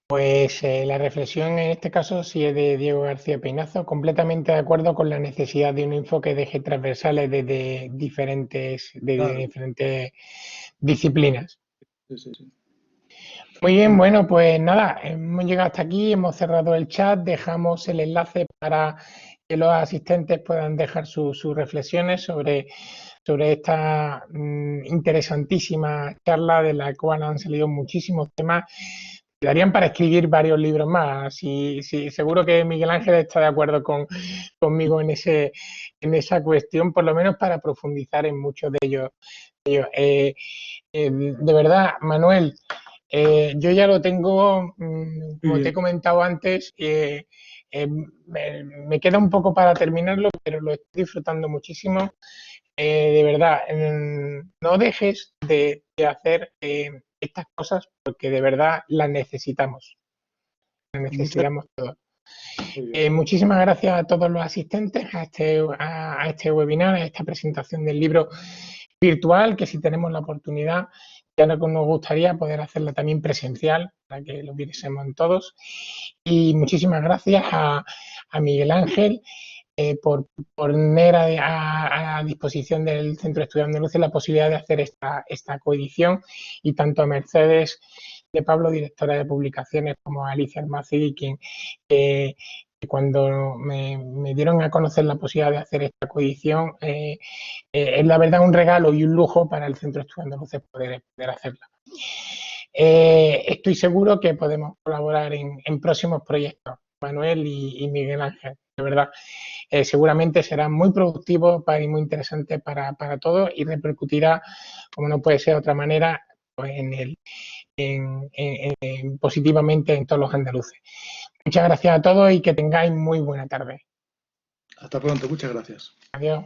Pues la reflexión en este caso sí es de Diego García Peinazo, completamente de acuerdo con la necesidad de un enfoque de ejes transversales desde diferentes disciplinas. Sí. Muy bien, bueno, pues nada, hemos llegado hasta aquí, hemos cerrado el chat, dejamos el enlace para que los asistentes puedan dejar sus reflexiones sobre esta interesantísima charla de la cual han salido muchísimos temas. Darían para escribir varios libros más. Y seguro que Miguel Ángel está de acuerdo conmigo en esa cuestión, por lo menos para profundizar en muchos de ellos. De verdad, Manuel, yo ya lo tengo, como te he comentado antes, me queda un poco para terminarlo, pero lo estoy disfrutando muchísimo. De verdad, no dejes de hacer estas cosas porque de verdad las necesitamos. Las necesitamos todos. Muchísimas gracias a todos los asistentes a este webinar, a esta presentación del libro virtual, que si tenemos la oportunidad, ya nos gustaría poder hacerla también presencial para que lo viésemos todos. Y muchísimas gracias a Miguel Ángel por poner a disposición del Centro de Estudios Andaluces la posibilidad de hacer esta coedición, y tanto a Mercedes de Pablo, directora de publicaciones, como a Alicia Almacigui, quien cuando me dieron a conocer la posibilidad de hacer esta coedición, es la verdad un regalo y un lujo para el Centro de Estudios Andaluces poder hacerla. Estoy seguro que podemos colaborar en próximos proyectos, Manuel y Miguel Ángel, de verdad. Seguramente será muy productivo y muy interesante para todos, y repercutirá, como no puede ser de otra manera, pues positivamente en todos los andaluces. Muchas gracias a todos y que tengáis muy buena tarde. Hasta pronto, muchas gracias. Adiós.